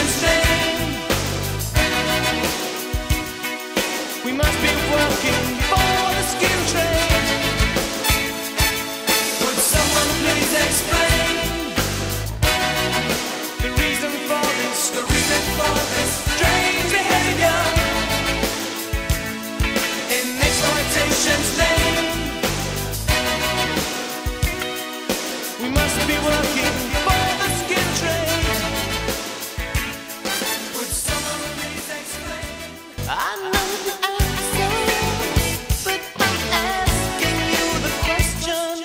expectations name. We must be working for the skill trade. Would someone please explain the reason for this strange behavior in exploitation's name? We must be working for the skill trade. Would someone please explain? I know the answer, but I'm asking you the question.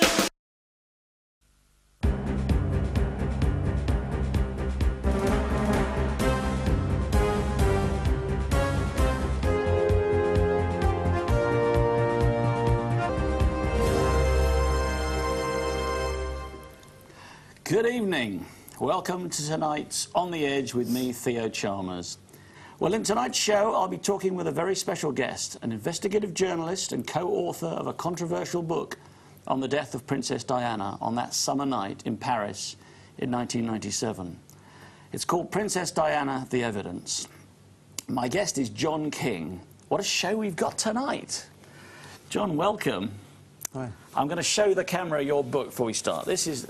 Good evening. Welcome to tonight's On the Edge with me, Theo Chalmers. Well, in tonight's show, I'll be talking with a very special guest, an investigative journalist and co-author of a controversial book on the death of Princess Diana on that summer night in Paris in 1997. It's called Princess Diana, The Evidence. My guest is John King. What a show we've got tonight. John, welcome. Hi. I'm going to show the camera your book before we start. This is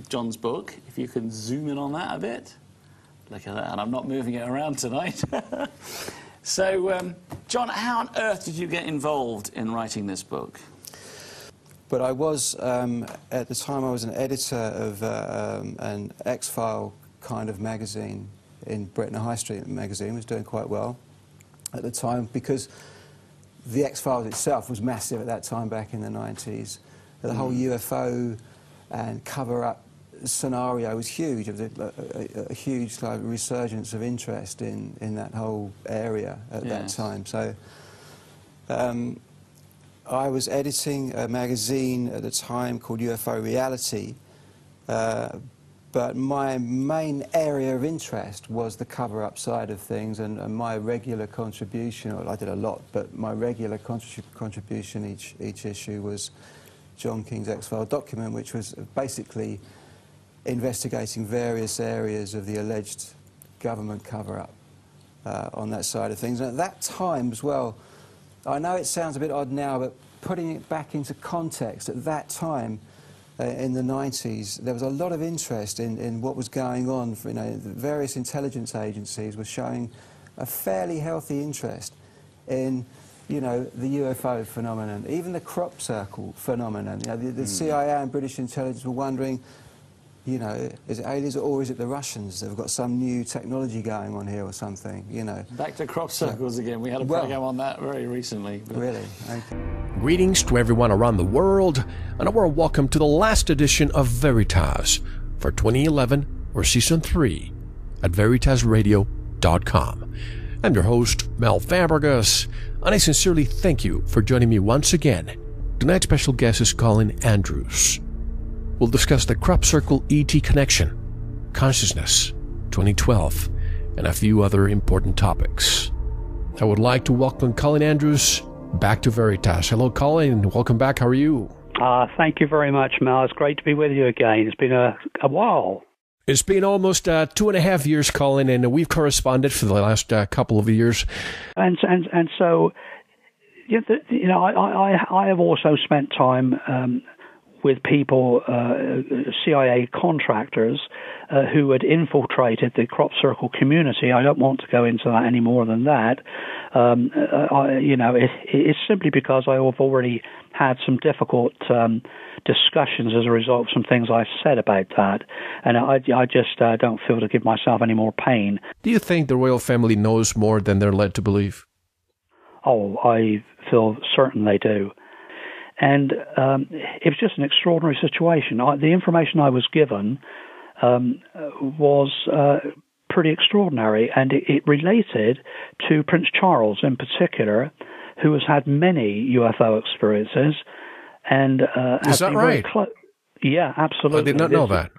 John's book. If you can zoom in on that a bit. Look at that, and I'm not moving it around tonight. So, John, how on earth did you get involved in writing this book? But I was, at the time, I was an editor of an X-File kind of magazine in Britain, a high street magazine. It was doing quite well at the time because the X-Files itself was massive at that time back in the 90s. The whole UFO and cover-up scenario was huge. There was a huge resurgence of interest in that whole area at that time. So I was editing a magazine at the time called UFO Reality, but my main area of interest was the cover-up side of things, and my regular contribution, well, I did a lot, but my regular contribution each issue was John King's X-File document, which was basically investigating various areas of the alleged government cover-up on that side of things. And at that time as well, I know it sounds a bit odd now, but putting it back into context, at that time, in the 90s, there was a lot of interest in what was going on. The various intelligence agencies were showing a fairly healthy interest in, the UFO phenomenon, even the crop circle phenomenon. The CIA and British intelligence were wondering, is it aliens or is it the Russians? They've got some new technology going on here or something, Back to crop circles again. We had a program on that very recently. Really? Okay. Greetings to everyone around the world, and a warm welcome to the last edition of Veritas for 2011, or Season 3, at VeritasRadio.com. I'm your host, Mel Fabregas, and I sincerely thank you for joining me once again. Tonight's special guest is Colin Andrews. We'll discuss the crop circle ET connection, consciousness, 2012, and a few other important topics. I would like to welcome Colin Andrews back to Veritas. Hello, Colin. Welcome back. How are you? Thank you very much, Mel. It's great to be with you again. It's been a while. It's been almost 2.5 years, Colin, and we've corresponded for the last couple of years. And so, I have also spent time with people, CIA contractors, who had infiltrated the crop circle community. I don't want to go into that any more than that. It's simply because I have already had some difficult discussions as a result of some things I've said about that, and I just don't feel to give myself any more pain. Do you think the royal family knows more than they're led to believe? Oh, I feel certain they do. And it was just an extraordinary situation. The information I was given was pretty extraordinary, and it related to Prince Charles in particular, who has had many UFO experiences. And is that right? Yeah, absolutely. I did not know that.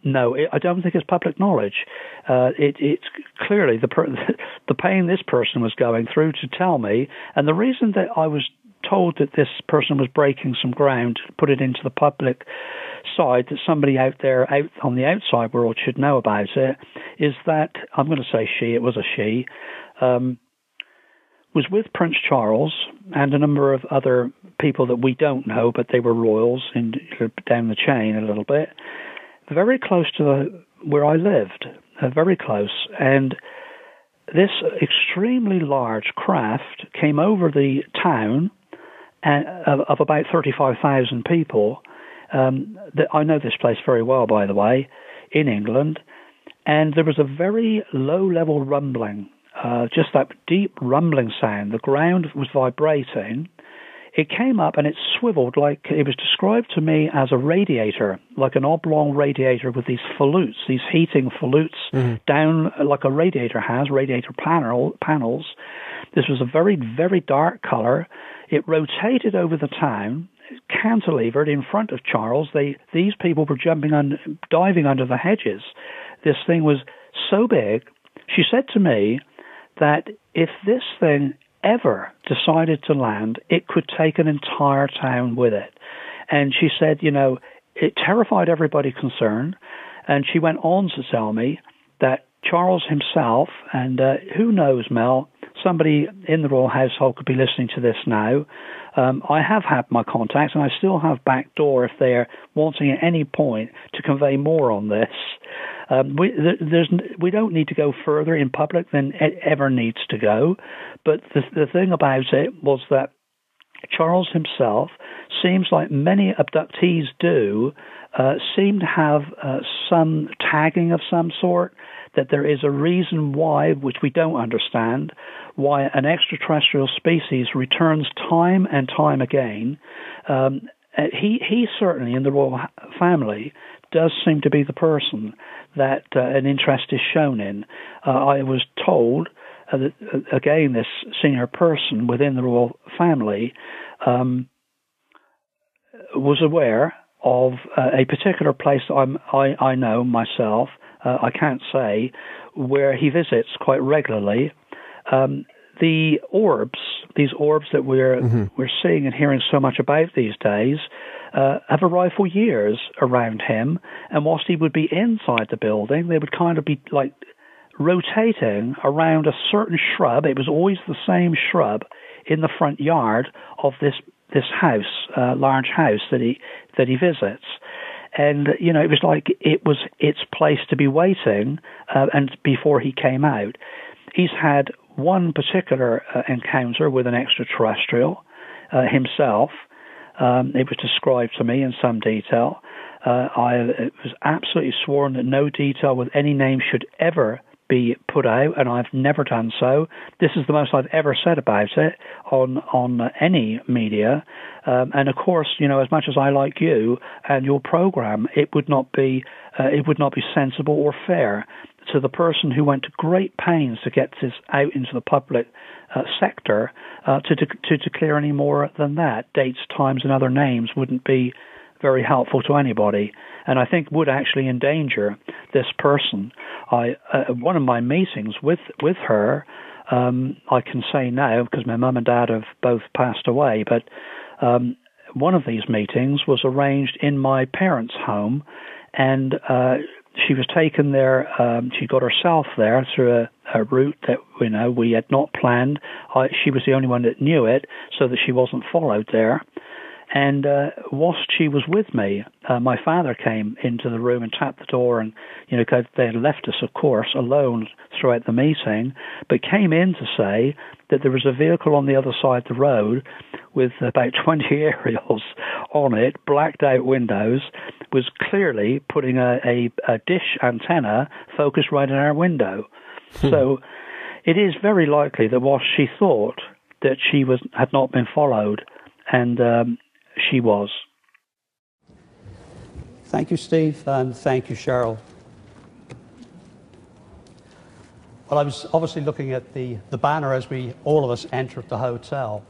No, I don't think it's public knowledge. It's clearly the pain this person was going through to tell me, and the reason that I was told that this person was breaking some ground to put it into the public side, that somebody out there, out on the outside world, should know about it, is that, I'm going to say she, it was a she, was with Prince Charles and a number of other people that we don't know, but they were royals down the chain a little bit, very close to where I lived, very close. And this extremely large craft came over the town of about 35,000 people. I know this place very well, by the way, in England. And there was a very low-level rumbling, just that deep rumbling sound. The ground was vibrating. It came up and it swiveled like, it was described to me as a radiator, like an oblong radiator with these flutes, these heating flutes down like a radiator has, radiator panels. This was a very, very dark color. It rotated over the town, cantilevered in front of Charles. These people were diving under the hedges. This thing was so big. She said to me that if this thing ever decided to land, it could take an entire town with it. And she said, it terrified everybody concerned. And she went on to tell me that Charles himself, and who knows, Mel, somebody in the royal household could be listening to this now. I have had my contacts, and I still have backdoor if they're wanting at any point to convey more on this. We don't need to go further in public than it ever needs to go. But the thing about it was that Charles himself, seems like many abductees do, seem to have some tagging of some sort, that there is a reason why, which we don't understand, why an extraterrestrial species returns time and time again. He certainly, in the royal family, does seem to be the person that an interest is shown in. I was told that, again, this senior person within the royal family was aware of a particular place I know myself, I can't say, where he visits quite regularly. The orbs, these orbs that we're seeing and hearing so much about these days, have arrived for years around him, and whilst he would be inside the building, they would kind of be like rotating around a certain shrub. It was always the same shrub in the front yard of this house, large house that he visits. And, it was like it was its place to be waiting, and before he came out. He's had one particular encounter with an extraterrestrial himself. It was described to me in some detail. It was absolutely sworn that no detail with any name should ever be put out, and I've never done so. This is the most I've ever said about it on any media. And of course, as much as I like you and your program, it would not be sensible or fair to the person who went to great pains to get this out into the public sector to declare any more than that. Dates, times, and other names wouldn't be very helpful to anybody, and I think would actually endanger this person. One of my meetings with her, I can say now because my mum and dad have both passed away, but one of these meetings was arranged in my parents' home, and she was taken there. She got herself there through a route that we had not planned. She was the only one that knew it, so that she wasn't followed there. And whilst she was with me, my father came into the room and tapped the door, and they had left us, of course, alone throughout the meeting, but came in to say that there was a vehicle on the other side of the road with about 20 aerials on it, blacked out windows, was clearly putting a dish antenna focused right in our window. So it is very likely that whilst she thought that she had not been followed, and she was. Thank you, Steve, and thank you, Cheryl. Well, I was obviously looking at the banner as all of us entered the hotel,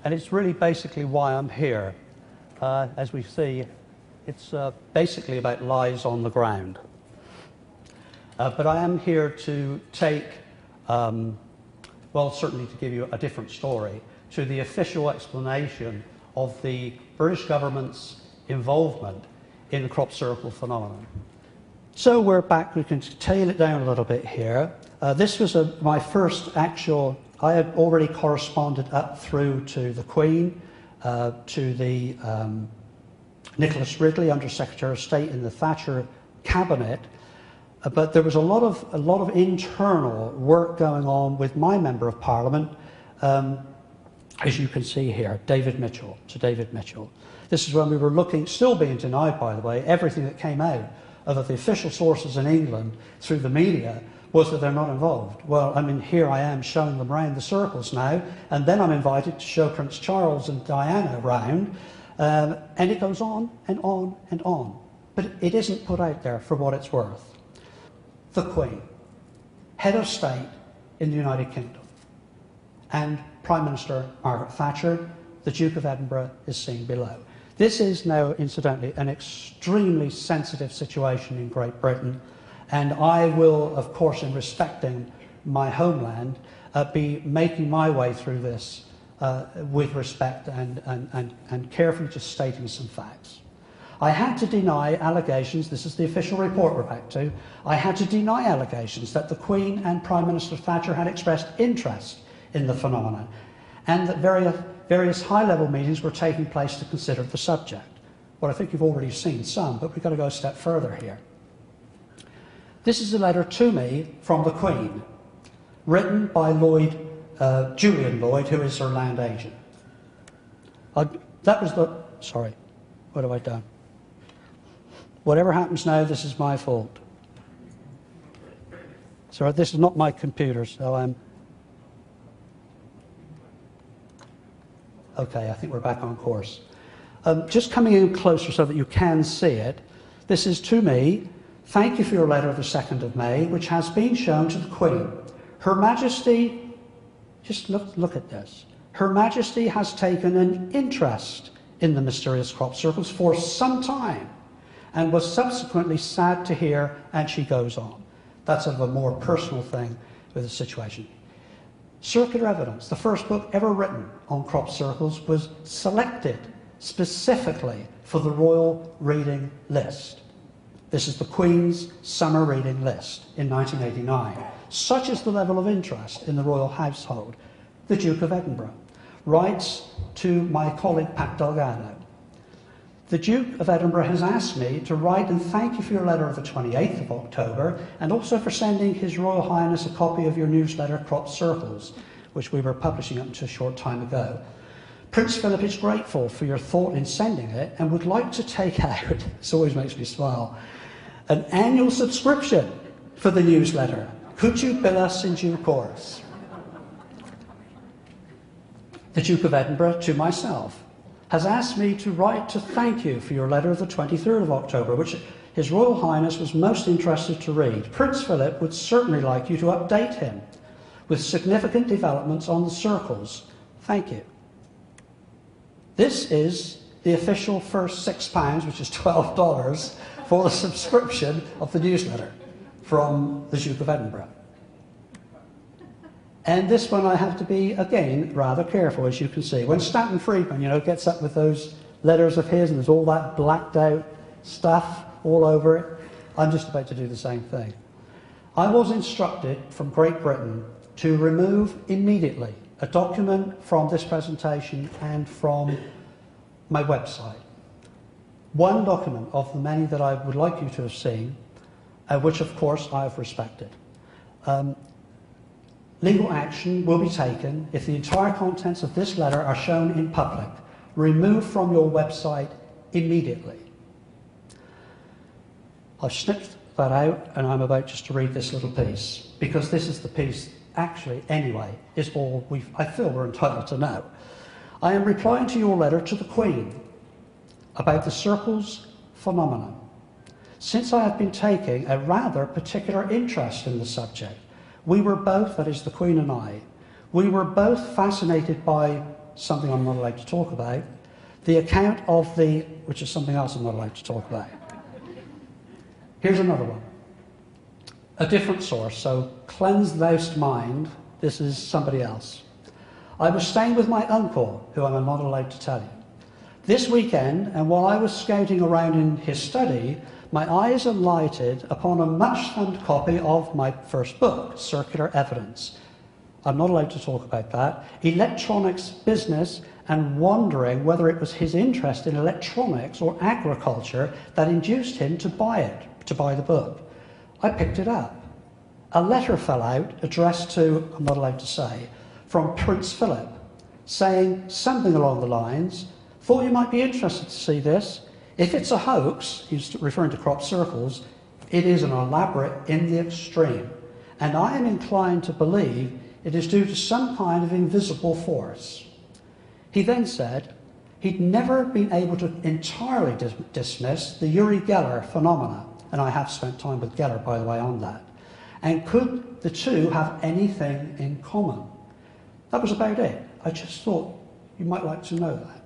and it's really basically why I'm here. As we see, it's basically about lies on the ground. But I am here to take, well, certainly to give you a different story, to the official explanation of the British government's involvement in the crop circle phenomenon. So we're back, we can tail it down a little bit here. This was my first actual, I had already corresponded up through to the Queen, to the Nicholas Ridley, Under Secretary of State in the Thatcher cabinet, but there was a lot of internal work going on with my Member of Parliament, as you can see here, David Mitchell. This is when we were looking, still being denied by the way, everything that came out of the official sources in England through the media was that they're not involved. Well, I mean, here I am showing them around the circles now, and then I'm invited to show Prince Charles and Diana around, and it goes on and on and on. But it isn't put out there for what it's worth. The Queen, head of state in the United Kingdom, and Prime Minister Margaret Thatcher, the Duke of Edinburgh is seen below. This is now, incidentally, an extremely sensitive situation in Great Britain, and I will, of course, in respecting my homeland, be making my way through this with respect and carefully just stating some facts. I had to deny allegations, this is the official report we're back to, I had to deny allegations that the Queen and Prime Minister Thatcher had expressed interest in the phenomenon, and that various high-level meetings were taking place to consider the subject. Well, I think you've already seen some, but we've got to go a step further here. This is a letter to me from the Queen, written by Julian Lloyd, who is her land agent. Sorry, what have I done? Whatever happens now, this is my fault. Sorry, this is not my computer, so I'm... Okay, I think we're back on course. Just coming in closer so that you can see it. This is to me. Thank you for your letter of the 2nd of May, which has been shown to the Queen. Her Majesty, just look at this. Her Majesty has taken an interest in the mysterious crop circles for some time and was subsequently sad to hear, and she goes on. That's sort of a more personal thing with the situation. Circular Evidence, the first book ever written on crop circles, was selected specifically for the Royal Reading List. This is the Queen's Summer Reading List in 1989. Such is the level of interest in the royal household. The Duke of Edinburgh writes to my colleague Pat Delgado. The Duke of Edinburgh has asked me to write and thank you for your letter of the 28th of October and also for sending His Royal Highness a copy of your newsletter Crop Circles, which we were publishing up until a short time ago. Prince Philip is grateful for your thought in sending it and would like to take out, this always makes me smile, an annual subscription for the newsletter. Could you bill us in due course? The Duke of Edinburgh to myself has asked me to write to thank you for your letter of the 23rd of October, which His Royal Highness was most interested to read. Prince Philip would certainly like you to update him with significant developments on the circles. Thank you. This is the official first £6, which is $12, for the subscription of the newsletter from the Duke of Edinburgh. And this one I have to be, again, rather careful, as you can see. When Stanton Friedman, gets up with those letters of his and there's all that blacked out stuff all over it, I'm just about to do the same thing. I was instructed from Great Britain to remove immediately a document from this presentation and from my website. One document of the many that I would like you to have seen, which of course I have respected. Legal action will be taken if the entire contents of this letter are shown in public. Remove from your website immediately. I've snipped that out and I'm about just to read this little piece, because this is the piece, actually, anyway, is all I feel we're entitled to know. I am replying to your letter to the Queen about the circles phenomenon. Since I have been taking a rather particular interest in the subject, we were both, that is the Queen and I, we were both fascinated by something I'm not allowed to talk about, the account of the, which is something else I'm not allowed to talk about. Here's another one. A different source, so cleanse thou'st mind, this is somebody else. I was staying with my uncle, who I'm not allowed to tell you. This weekend, and while I was scouting around in his study, my eyes alighted upon a much-thumbed copy of my first book, Circular Evidence. I'm not allowed to talk about that. Electronics business, and wondering whether it was his interest in electronics or agriculture that induced him to buy the book. I picked it up. A letter fell out, addressed to, I'm not allowed to say, from Prince Philip, saying something along the lines, thought you might be interested to see this. If it's a hoax, he's referring to crop circles, it is an elaborate in the extreme. And I am inclined to believe it is due to some kind of invisible force. He then said he'd never been able to entirely dismiss the Uri Geller phenomena, and I have spent time with Geller, by the way, on that. And could the two have anything in common? That was about it. I just thought you might like to know that.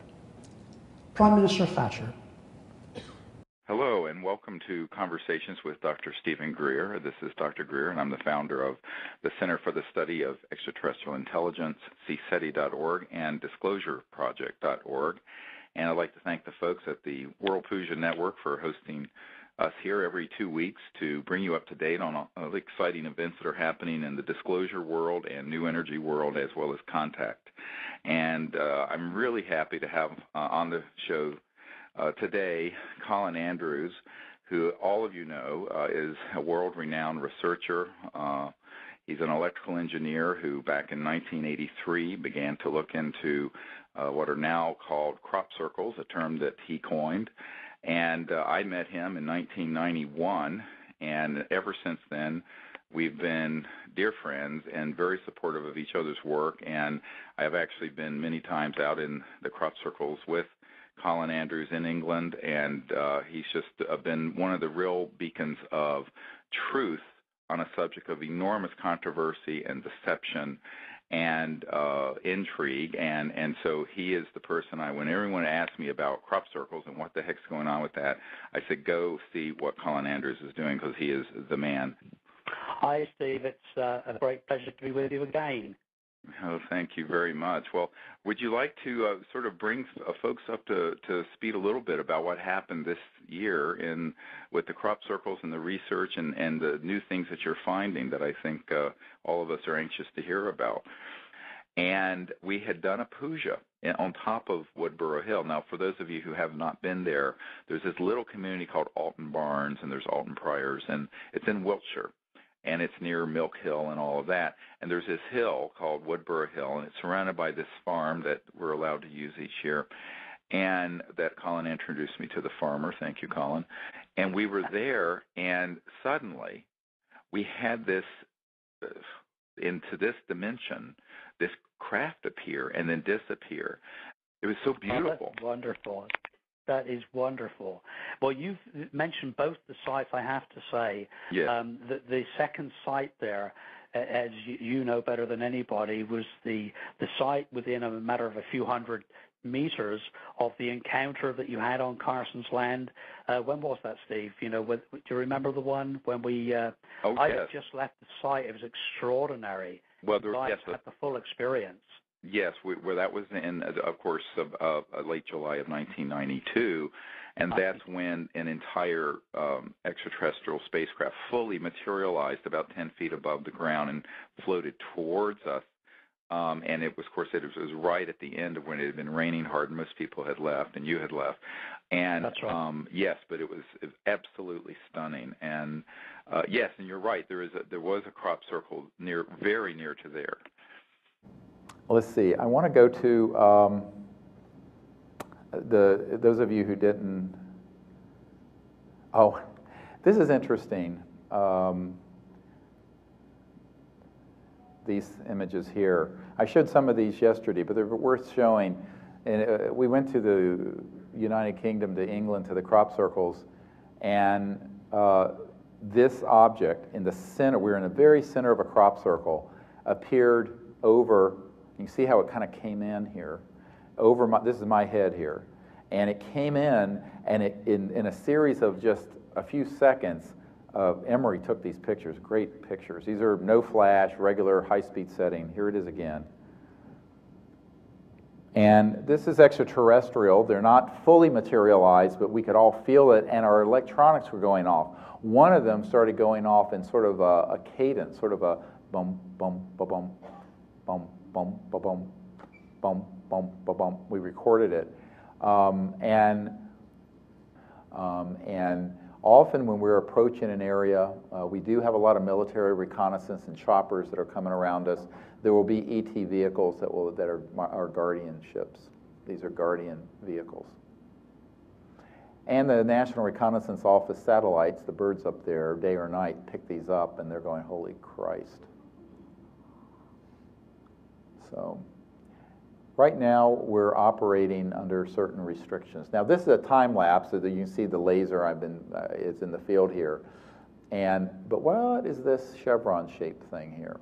Prime Minister Thatcher. Hello, and welcome to Conversations with Dr. Stephen Greer. This is Dr. Greer, and I'm the founder of the Center for the Study of Extraterrestrial Intelligence, CSETI.org, and DisclosureProject.org. And I'd like to thank the folks at the World Puja Network for hosting us here every 2 weeks to bring you up to date on all the exciting events that are happening in the disclosure world and new energy world, as well as contact. And I'm really happy to have on the show today Colin Andrews, who all of you know is a world-renowned researcher. He's an electrical engineer who back in 1983 began to look into what are now called crop circles, a term that he coined. And I met him in 1991, and ever since then we've been dear friends and very supportive of each other's work. And I have actually been many times out in the crop circles with Colin Andrews in England, and he's just been one of the real beacons of truth on a subject of enormous controversy and deception and intrigue, and so he is the person when everyone asks me about crop circles and what the heck's going on with that, I said go see what Colin Andrews is doing, because he is the man. Hi, Steve. It's a great pleasure to be with you again. Oh, thank you very much. Well, would you like to sort of bring folks up to speed a little bit about what happened this year with the crop circles and the research and the new things that you're finding that I think all of us are anxious to hear about? And we had done a puja on top of Woodborough Hill. Now, for those of you who have not been there, there's this little community called Alton Barnes, and there's Alton Priors, and it's in Wiltshire. And it's near Milk Hill and all of that. And there's this hill called Woodborough Hill, and it's surrounded by this farm that we're allowed to use each year. And that Colin introduced me to the farmer. Thank you, Colin. And we were there, and suddenly we had this, into this dimension, this craft appear and then disappear. It was so beautiful. Oh, that's wonderful. That is wonderful. Well, you've mentioned both the sites, I have to say. Yes. The second site there, as you know better than anybody, was the site within a matter of a few hundred meters of the encounter that you had on Carson's Land. When was that, Steve? You know, do you remember the one when we? I had just left the site. It was extraordinary. Well, I had the full experience. Yes, well, that was in, of course, late July of 1992, and that's when an entire extraterrestrial spacecraft fully materialized about 10 feet above the ground and floated towards us. And it was, of course, it was right at the end of when it had been raining hard and most people had left, and you had left. And that's right. Yes, but it was absolutely stunning. And yes, and you're right. There was a crop circle very near to there. Let's see. I want to go to those of you who didn't. Oh, this is interesting. These images here. I showed some of these yesterday, but they're worth showing. And we went to the United Kingdom, to England, to the crop circles, and this object in the center, we're in the very center of a crop circle, appeared over. You can see how it kind of came in here. This is my head here. And it came in, and in a series of just a few seconds, Emery took these pictures, great pictures. These are no flash, regular high-speed setting. Here it is again. And this is extraterrestrial. They're not fully materialized, but we could all feel it, and our electronics were going off. One of them started going off in sort of a cadence, sort of a bum, bum, ba bum, bum, bum, ba bum, bum, bum, ba bum. We recorded it. And often when we're approaching an area, we do have a lot of military reconnaissance and choppers that are coming around us. There will be ET vehicles that are our guardian ships. These are guardian vehicles. And the National Reconnaissance Office satellites, the birds up there, day or night, pick these up, and they're going, holy Christ. So right now, we're operating under certain restrictions. Now, this is a time lapse, so that you can see the laser is in the field here. But what is this chevron-shaped thing here?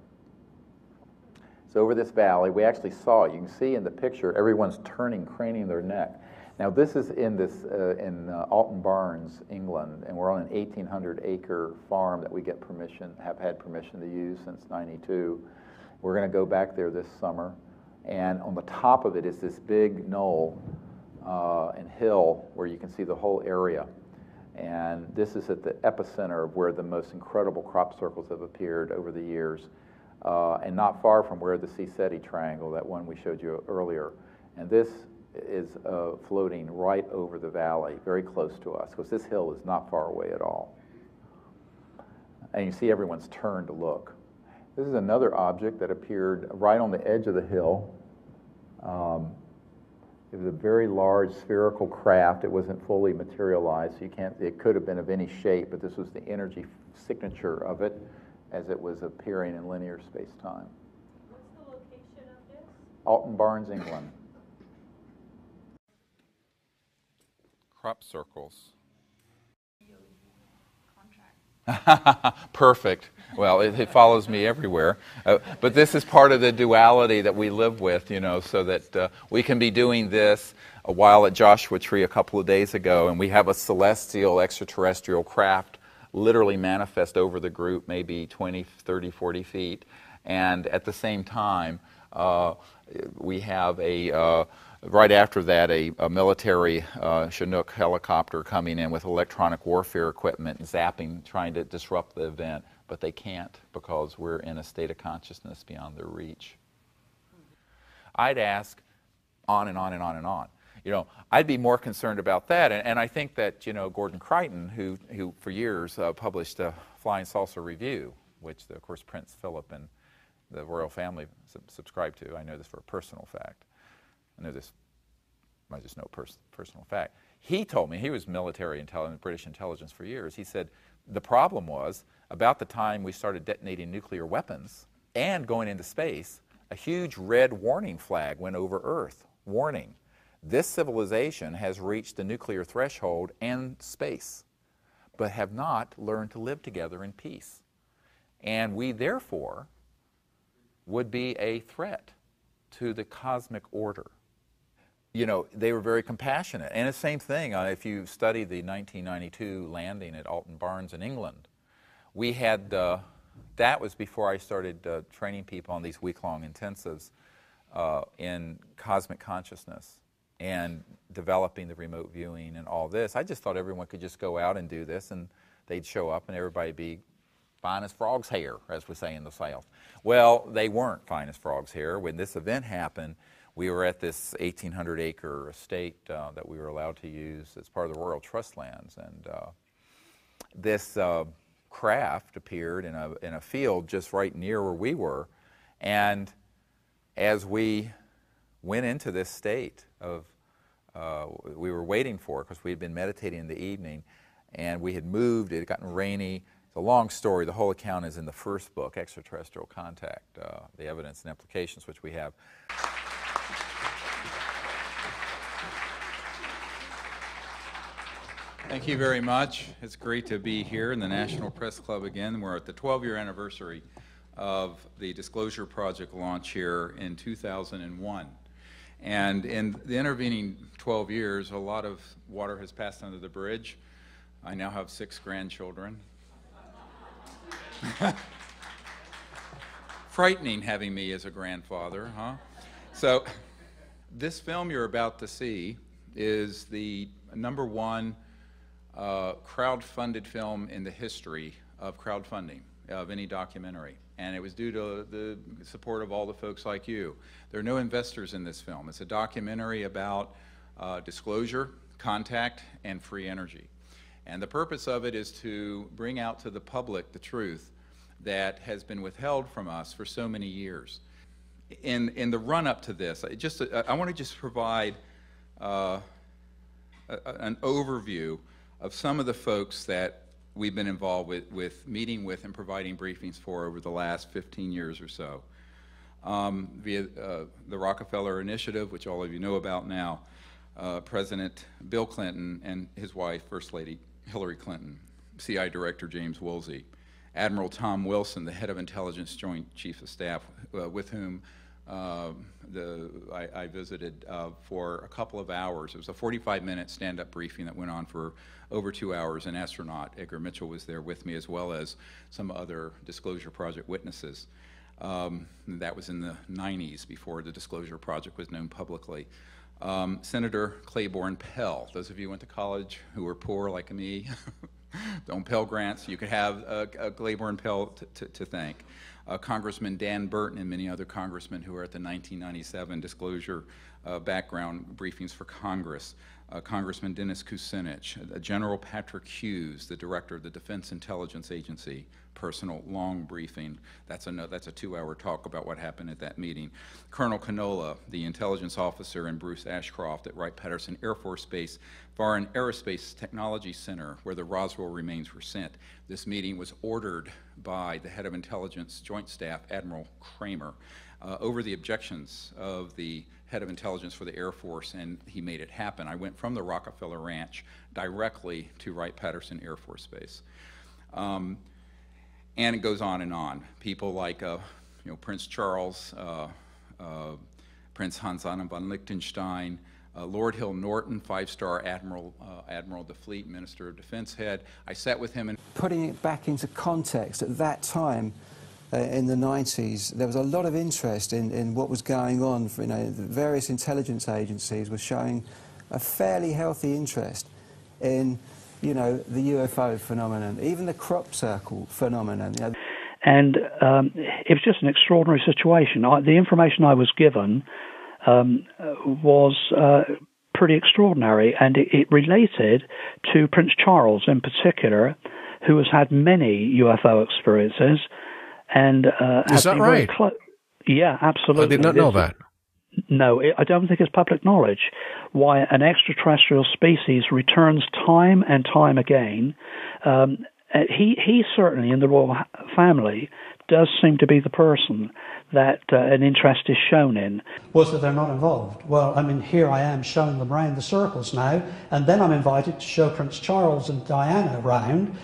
So over this valley, we actually saw it. You can see in the picture, everyone's craning their neck. Now, this is in Alton Barnes, England, and we're on an 1,800-acre farm that we have had permission to use since '92. We're going to go back there this summer. And on the top of it is this big knoll and hill where you can see the whole area. And this is at the epicenter of where the most incredible crop circles have appeared over the years, and not far from where the C-SETI triangle, that one we showed you earlier. And this is floating right over the valley, very close to us, because this hill is not far away at all. And you see everyone's turned to look. This is another object that appeared right on the edge of the hill. It was a very large spherical craft. It wasn't fully materialized, so it could have been of any shape, but this was the energy signature of it as it was appearing in linear space-time. What's the location of this? Alton Barnes, England. Crop circles. Perfect. Well, it follows me everywhere. But this is part of the duality that we live with, so that we can be doing this while at Joshua Tree a couple of days ago, and we have a celestial extraterrestrial craft literally manifest over the group, maybe 20, 30, 40 feet. And at the same time, we have right after that, a military Chinook helicopter coming in with electronic warfare equipment, zapping, trying to disrupt the event. But they can't, because we're in a state of consciousness beyond their reach. I'd ask on and on and on and on. I'd be more concerned about that. And I think that, Gordon Crichton, who for years published a Flying Saucer Review, which, of course, Prince Philip and the royal family subscribe to. I know this for a personal fact. I just know personal fact. He told me, he was military intelligence, British intelligence for years. He said the problem was about the time we started detonating nuclear weapons and going into space, a huge red warning flag went over Earth. Warning, this civilization has reached the nuclear threshold and space, but have not learned to live together in peace. And we, therefore, would be a threat to the cosmic order. They were very compassionate. And the same thing, if you study the 1992 landing at Alton Barnes in England, we had, that was before I started training people on these week-long intensives in cosmic consciousness and developing the remote viewing and all this. I just thought everyone could just go out and do this, and they'd show up and everybody be fine as frog's hair, as we say in the South. Well, they weren't fine as frog's hair. When this event happened, we were at this 1,800-acre estate that we were allowed to use as part of the Royal Trust lands, and this craft appeared in a field just right near where we were. And as we went into this state of, we were waiting for it because we had been meditating in the evening, and we had moved, it had gotten rainy. It's a long story. The whole account is in the first book, Extraterrestrial Contact, the Evidence and Implications, which we have. Thank you very much. It's great to be here in the National Press Club again. We're at the 12-year anniversary of the Disclosure Project launch here in 2001. And in the intervening 12 years, a lot of water has passed under the bridge. I now have 6 grandchildren. Frightening having me as a grandfather, huh? So, This film you're about to see is the #1 crowd-funded film in the history of crowdfunding of any documentary. And it was due to the support of all the folks like you. There are no investors in this film. It's a documentary about disclosure, contact, and free energy. And the purpose of it is to bring out to the public the truth that has been withheld from us for so many years. In the run-up to this, I want to just provide an overview of some of the folks that we've been involved with meeting with and providing briefings for over the last 15 years or so. Via the Rockefeller Initiative, which all of you know about now, President Bill Clinton and his wife, First Lady Hillary Clinton, CI Director James Woolsey, Admiral Tom Wilson, the head of Intelligence Joint Chief of Staff, with whom I visited for a couple of hours. It was a 45-minute stand-up briefing that went on for over 2 hours. An astronaut, Edgar Mitchell, was there with me, as well as some other Disclosure Project witnesses. That was in the 90s, before the Disclosure Project was known publicly. Senator Claiborne Pell, those of you who went to college who were poor like me, on Pell Grants, you could have Claiborne Pell to thank. Congressman Dan Burton and many other congressmen who were at the 1997 disclosure background briefings for Congress. Congressman Dennis Kucinich, General Patrick Hughes, the director of the Defense Intelligence Agency, personal long briefing. That's a 2-hour talk about what happened at that meeting. Colonel Canola, the intelligence officer, and Bruce Ashcroft at Wright-Patterson Air Force Base Foreign Aerospace Technology Center, where the Roswell remains were sent. This meeting was ordered by the head of intelligence joint staff, Admiral Kramer, over the objections of the head of intelligence for the Air Force, and he made it happen. I went from the Rockefeller Ranch directly to Wright-Patterson Air Force Base. And it goes on and on. People like Prince Charles, Prince Hans-Adam von Liechtenstein, Lord Hill Norton, 5-star Admiral, Admiral of the Fleet, Minister of Defense head. I sat with him and putting it back into context, at that time, in the 90s, there was a lot of interest in what was going on. The various intelligence agencies were showing a fairly healthy interest in, the UFO phenomenon, even the crop circle phenomenon. And it was just an extraordinary situation. The information I was given was pretty extraordinary, and it related to Prince Charles in particular, who has had many UFO experiences. And is that right? Yeah, absolutely. I did not know that. No, I don't think it's public knowledge why an extraterrestrial species returns time and time again. He certainly, in the royal family, does seem to be the person that an interest is shown in. Was that they're not involved? Well, I mean, here I am showing them around the circles now, and then I'm invited to show Prince Charles and Diana around.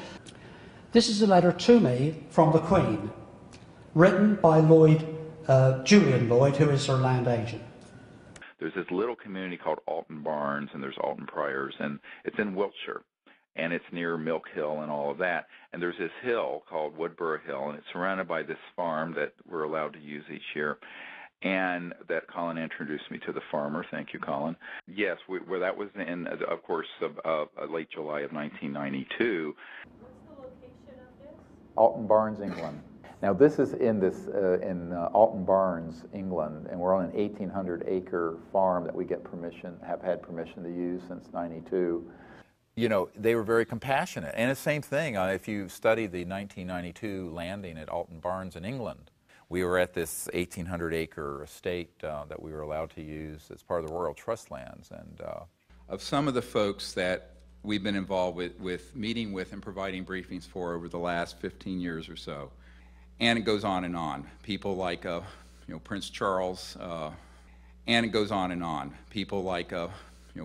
This is a letter to me from the Queen, written by Julian Lloyd, who is her land agent. There's this little community called Alton Barnes, and there's Alton Priors, and it's in Wiltshire, and it's near Milk Hill and all of that. And there's this hill called Woodborough Hill, and it's surrounded by this farm that we're allowed to use each year. And that Colin introduced me to the farmer. Thank you, Colin. Yes, where that was in, of course, late July of 1992. What's the location of this? Alton Barnes, England. Now this is in Alton Barnes, England, and we're on an 1,800-acre farm that we have had permission to use since '92. They were very compassionate, and the same thing. If you study the 1992 landing at Alton Barnes in England, we were at this 1,800-acre estate that we were allowed to use as part of the Royal Trust lands, and of some of the folks that we've been involved with meeting with and providing briefings for over the last 15 years or so. And it goes on and on. People like, Prince Charles, and it goes on and on. People like,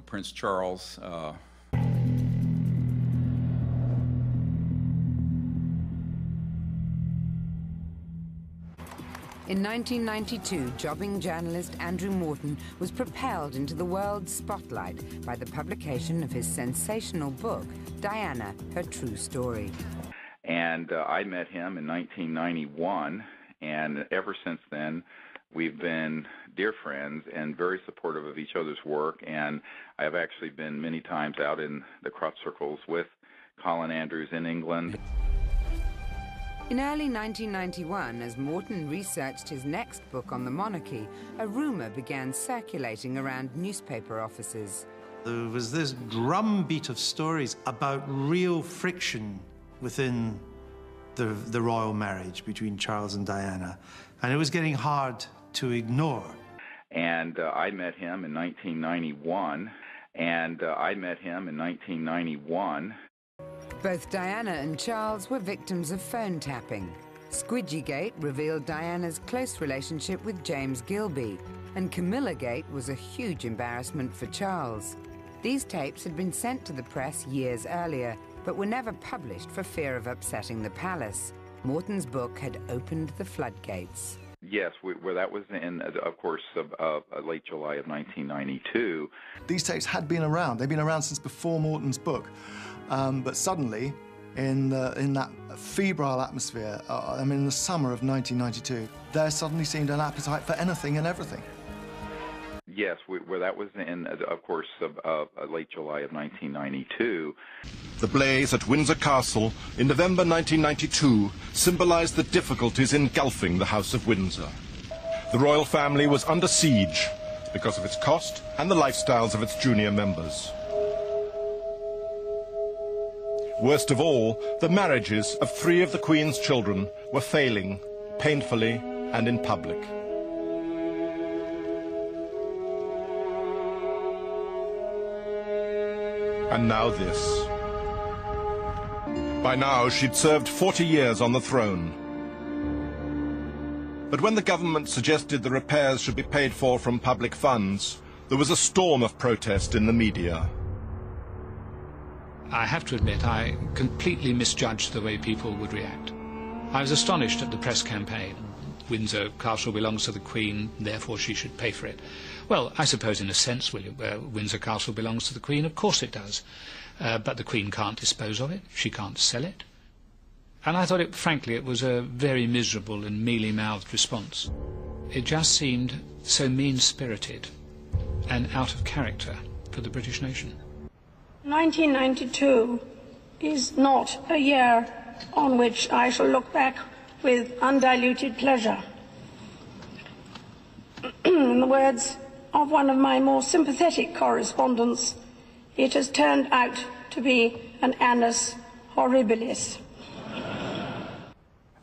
Prince Charles. In 1992, jobbing journalist Andrew Morton was propelled into the world's spotlight by the publication of his sensational book, Diana, Her True Story. And I met him in 1991, and ever since then, We've been dear friends and very supportive of each other's work, and I have actually been many times out in the crop circles with Colin Andrews in England. In early 1991, as Morton researched his next book on the monarchy, a rumour began circulating around newspaper offices. There was this drumbeat of stories about real friction within the royal marriage between Charles and Diana, and it was getting hard to ignore. And I met him in 1991, Both Diana and Charles were victims of phone tapping. Squidgygate revealed Diana's close relationship with James Gilby, and Camillagate was a huge embarrassment for Charles. These tapes had been sent to the press years earlier, but were never published for fear of upsetting the palace. Morton's book had opened the floodgates. Yes, where that was in, of course, late July of 1992. These tapes had been around. They'd been around since before Morton's book. But suddenly, in that febrile atmosphere, in the summer of 1992, there suddenly seemed an appetite for anything and everything. Yes, where that was in, of course, late July of 1992. The blaze at Windsor Castle in November 1992 symbolized the difficulties engulfing the House of Windsor. The royal family was under siege because of its cost and the lifestyles of its junior members. Worst of all, the marriages of 3 of the Queen's children were failing, painfully and in public. And now this. By now, she'd served 40 years on the throne. But when the government suggested the repairs should be paid for from public funds, there was a storm of protest in the media. I have to admit, I completely misjudged the way people would react. I was astonished at the press campaign. Windsor Castle belongs to the Queen, therefore she should pay for it. Well, I suppose in a sense, Windsor Castle belongs to the Queen. Of course it does. But the Queen can't dispose of it. She can't sell it. And I thought, frankly, it was a very miserable and mealy-mouthed response. It just seemed so mean-spirited and out of character for the British nation. 1992 is not a year on which I shall look back with undiluted pleasure. In the words of one of my more sympathetic correspondents, it has turned out to be an annus horribilis.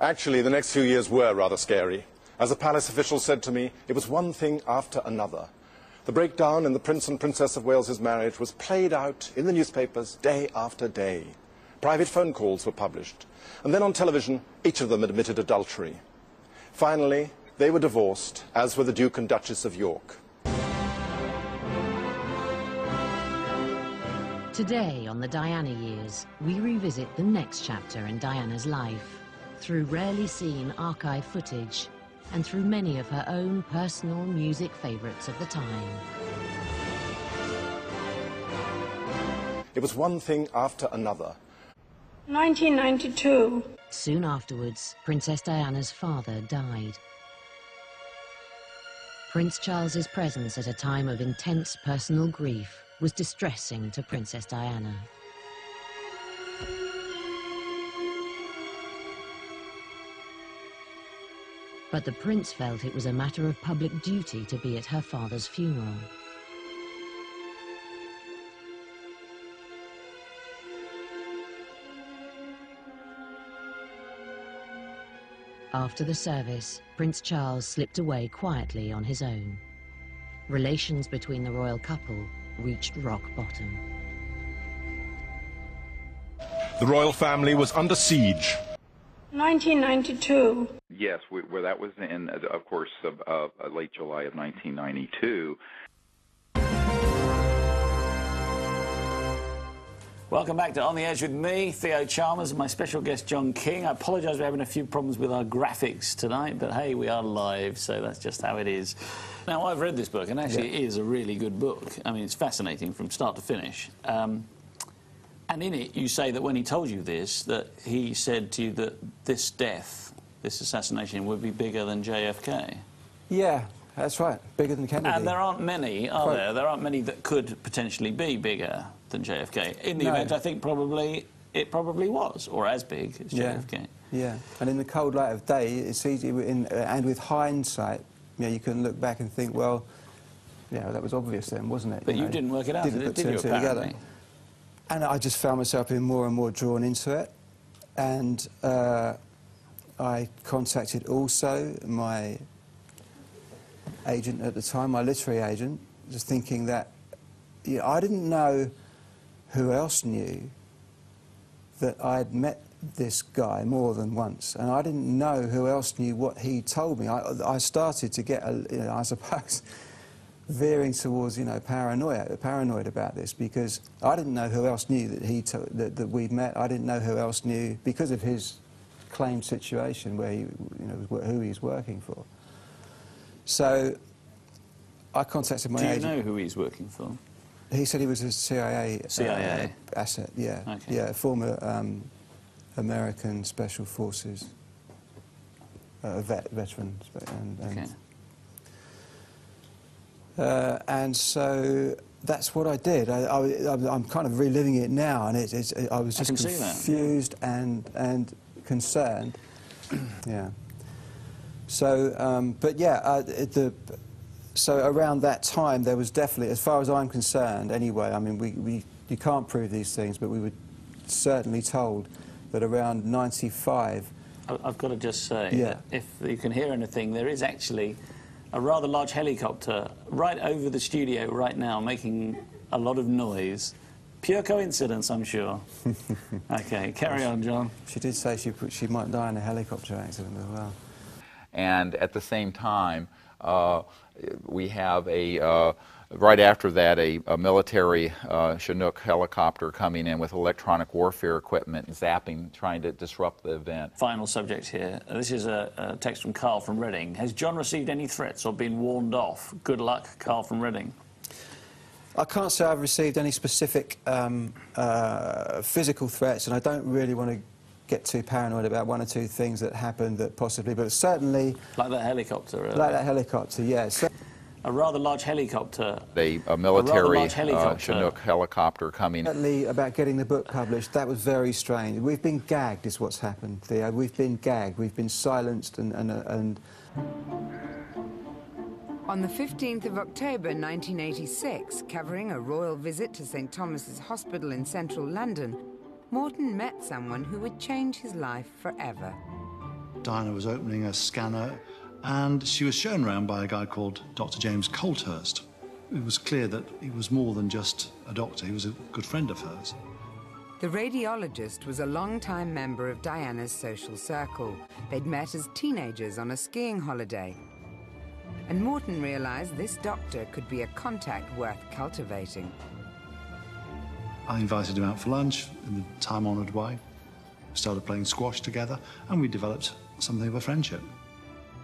Actually, the next few years were rather scary. As a palace official said to me, it was one thing after another. The breakdown in the Prince and Princess of Wales's marriage was played out in the newspapers day after day. Private phone calls were published, and then on television, each of them admitted adultery. Finally, they were divorced, as were the Duke and Duchess of York. Today, on the Diana years, we revisit the next chapter in Diana's life, through rarely seen archive footage, and through many of her own personal music favourites of the time. It was one thing after another. 1992. Soon afterwards, Princess Diana's father died. Prince Charles's presence at a time of intense personal grief was distressing to Princess Diana. But the prince felt it was a matter of public duty to be at her father's funeral. After the service, Prince Charles slipped away quietly on his own. Relations between the royal couple reached rock bottom. The royal family was under siege. 1992. Yes, where that was in, of course, late July of 1992. Welcome back to On the Edge with me, Theo Chalmers, and my special guest, John King. I apologise we're having a few problems with our graphics tonight, but hey, we are live, so that's just how it is. Now, I've read this book, and actually it is a really good book. I mean, it's fascinating from start to finish. And in it, you say that when he told you this, that he said to you that this death, this assassination, would be bigger than JFK. Yeah, that's right. Bigger than Kennedy. And there aren't many, are there? There aren't many that could potentially be bigger than JFK. In the event, I think it probably was, or as big as JFK. Yeah, and in the cold light of day, it's easy, and with hindsight, you know, you can look back and think, well, yeah, that was obvious then, wasn't it? But you didn't work it out, did you, apparently? Together. And I just found myself being more and more drawn into it, and I contacted also my agent at the time, my literary agent, just thinking that, you know, I didn't know who else knew that I'd met this guy more than once, and I didn't know who else knew what he told me. I started to get, you know, I suppose, veering towards, you know, paranoid about this, because I didn't know who else knew that that we'd met. I didn't know who else knew because of his claimed situation, where he, you know, who he's working for. So I contacted my agent. Do you know who he's working for? He said he was a CIA asset. Yeah, okay. Yeah, former American Special Forces veteran, and so that's what I did. I'm kind of reliving it now, and I was just confused and concerned. Yeah. So, but yeah, so around that time there was definitely, as far as I'm concerned, anyway. I mean, you can't prove these things, but we were certainly told that around 95. I've got to just say, that if you can hear anything, there is actually a rather large helicopter right over the studio right now, making a lot of noise. Pure coincidence, I'm sure. Okay, carry on, John. She did say she might die in a helicopter accident as well. And at the same time, we have right after that, a military Chinook helicopter coming in with electronic warfare equipment, zapping, trying to disrupt the event. Final subject here. This is a text from Carl from Reading. Has John received any threats or been warned off? Good luck, Carl from Reading. I can't say I've received any specific physical threats, and I don't really want to get too paranoid about one or two things that happened that possibly, but certainly... Like that helicopter? Like that helicopter, yes. A rather large helicopter. A military Chinook helicopter coming. Certainly about getting the book published, that was very strange. We've been gagged is what's happened, Theo. We've been gagged. We've been silenced and... On the 15th of October 1986, covering a royal visit to St Thomas's Hospital in central London, Morton met someone who would change his life forever. Diana was opening a scanner, and she was shown around by a guy called Dr. James Colthurst. It was clear that he was more than just a doctor, he was a good friend of hers. The radiologist was a long-time member of Diana's social circle. They'd met as teenagers on a skiing holiday. And Morton realized this doctor could be a contact worth cultivating. I invited him out for lunch in the time-honoured way. We started playing squash together, and we developed something of a friendship.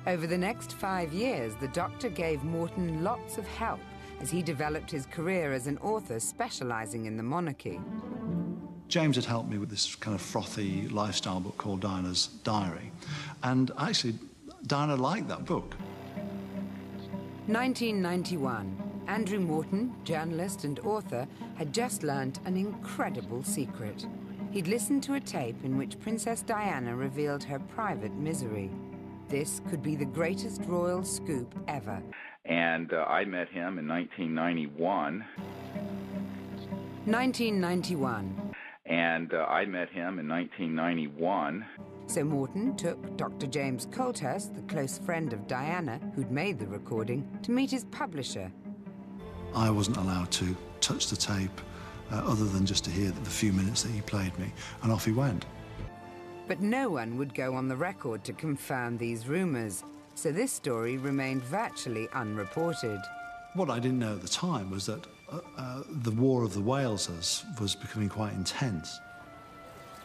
Over the next 5 years, the doctor gave Morton lots of help as he developed his career as an author specialising in the monarchy. James had helped me with this kind of frothy lifestyle book called Diana's Diary, and actually, Diana liked that book. 1991. Andrew Morton, journalist and author, had just learnt an incredible secret. He'd listened to a tape in which Princess Diana revealed her private misery. This could be the greatest royal scoop ever. And I met him in 1991. 1991. And I met him in 1991. So Morton took Dr. James Colthurst, the close friend of Diana, who'd made the recording, to meet his publisher. I wasn't allowed to touch the tape other than just to hear the few minutes that he played me, and off he went. But no one would go on the record to confirm these rumours, so this story remained virtually unreported. What I didn't know at the time was that the War of the Waleses was becoming quite intense.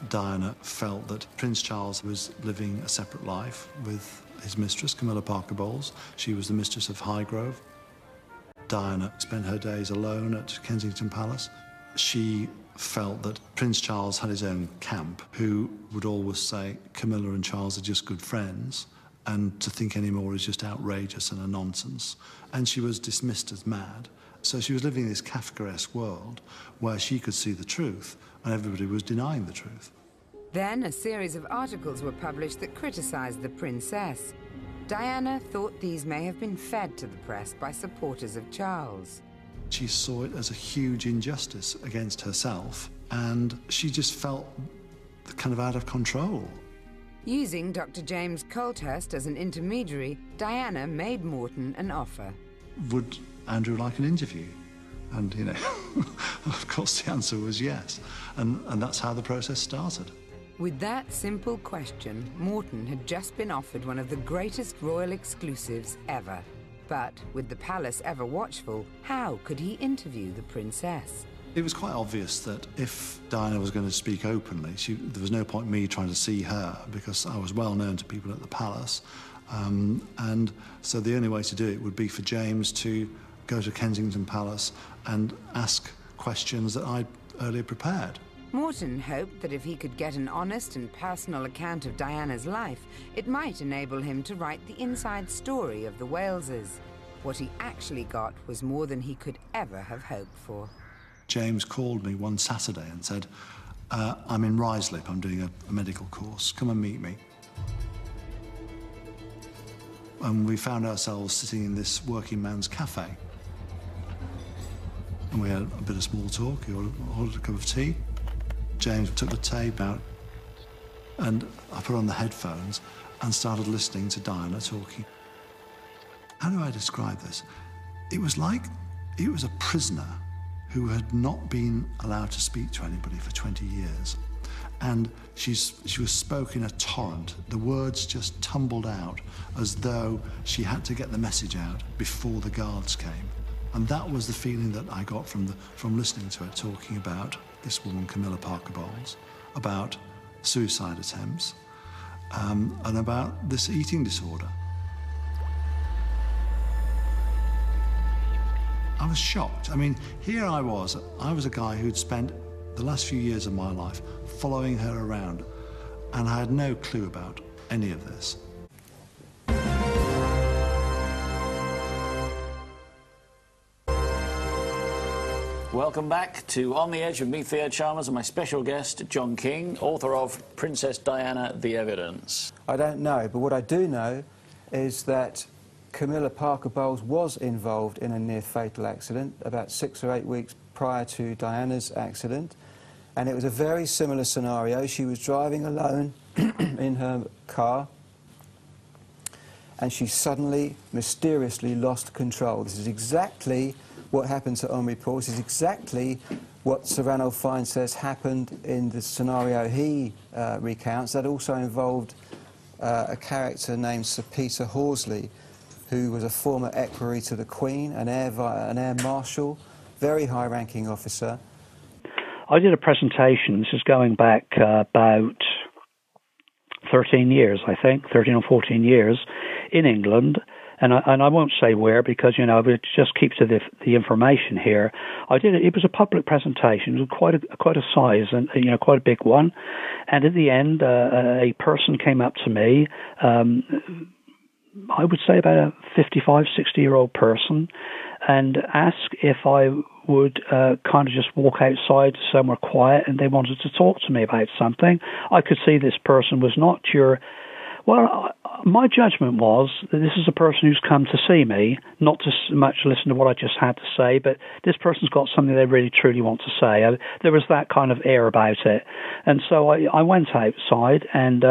Diana felt that Prince Charles was living a separate life with his mistress, Camilla Parker Bowles. She was the mistress of Highgrove. Diana spent her days alone at Kensington Palace. She felt that Prince Charles had his own camp, who would always say Camilla and Charles are just good friends, and to think any more is just outrageous and a nonsense. And she was dismissed as mad. So she was living in this Kafkaesque world where she could see the truth and everybody was denying the truth. Then a series of articles were published that criticised the princess. Diana thought these may have been fed to the press by supporters of Charles. She saw it as a huge injustice against herself, and she just felt kind of out of control. Using Dr. James Colthurst as an intermediary, Diana made Morton an offer. Would Andrew like an interview? And, you know, of course the answer was yes. And that's how the process started. With that simple question, Morton had just been offered one of the greatest royal exclusives ever. But with the palace ever watchful, how could he interview the princess? It was quite obvious that if Diana was going to speak openly, there was no point in me trying to see her because I was well known to people at the palace. And so the only way to do it would be for James to go to Kensington Palace and ask questions that I'd earlier prepared. Morton hoped that if he could get an honest and personal account of Diana's life, it might enable him to write the inside story of the Waleses. What he actually got was more than he could ever have hoped for. James called me one Saturday and said, I'm in Ruislip, I'm doing a medical course, come and meet me. And we found ourselves sitting in this working man's cafe. And we had a bit of small talk, he ordered a cup of tea. James took the tape out and I put on the headphones and started listening to Diana talking. How do I describe this? It was like he was a prisoner who had not been allowed to speak to anybody for 20 years. And she was spoken in a torrent. The words just tumbled out as though she had to get the message out before the guards came. And that was the feeling that I got from listening to her talking about this woman, Camilla Parker Bowles, about suicide attempts, and about this eating disorder. I was shocked. I mean, here I was a guy who'd spent the last few years of my life following her around, and I had no clue about any of this. Welcome back to On the Edge with me, Theo Chalmers, and my special guest, John King, author of Princess Diana, The Evidence. I don't know, but what I do know is that Camilla Parker Bowles was involved in a near-fatal accident about 6 or 8 weeks prior to Diana's accident, and it was a very similar scenario. She was driving alone in her car, and she suddenly, mysteriously lost control. This is exactly what happened to Henri Paul. This is exactly what Sir Ranulph Fiennes says happened in the scenario he recounts. That also involved a character named Sir Peter Horsley, who was a former equerry to the Queen, an air marshal, very high-ranking officer. I did a presentation, this is going back about 13 years, I think, 13 or 14 years, in England, and I won't say where because, you know, it just keeps to the information here. I did it. It was a public presentation. It was quite a size and, you know, quite a big one. And at the end, a person came up to me, I would say about a 55, 60-year-old person, and asked if I would kind of just walk outside somewhere quiet, and they wanted to talk to me about something. I could see this person was not your... Well, my judgment was that this is a person who's come to see me, not to so much listen to what I just had to say, but this person's got something they really truly want to say. There was that kind of air about it. And so I went outside, and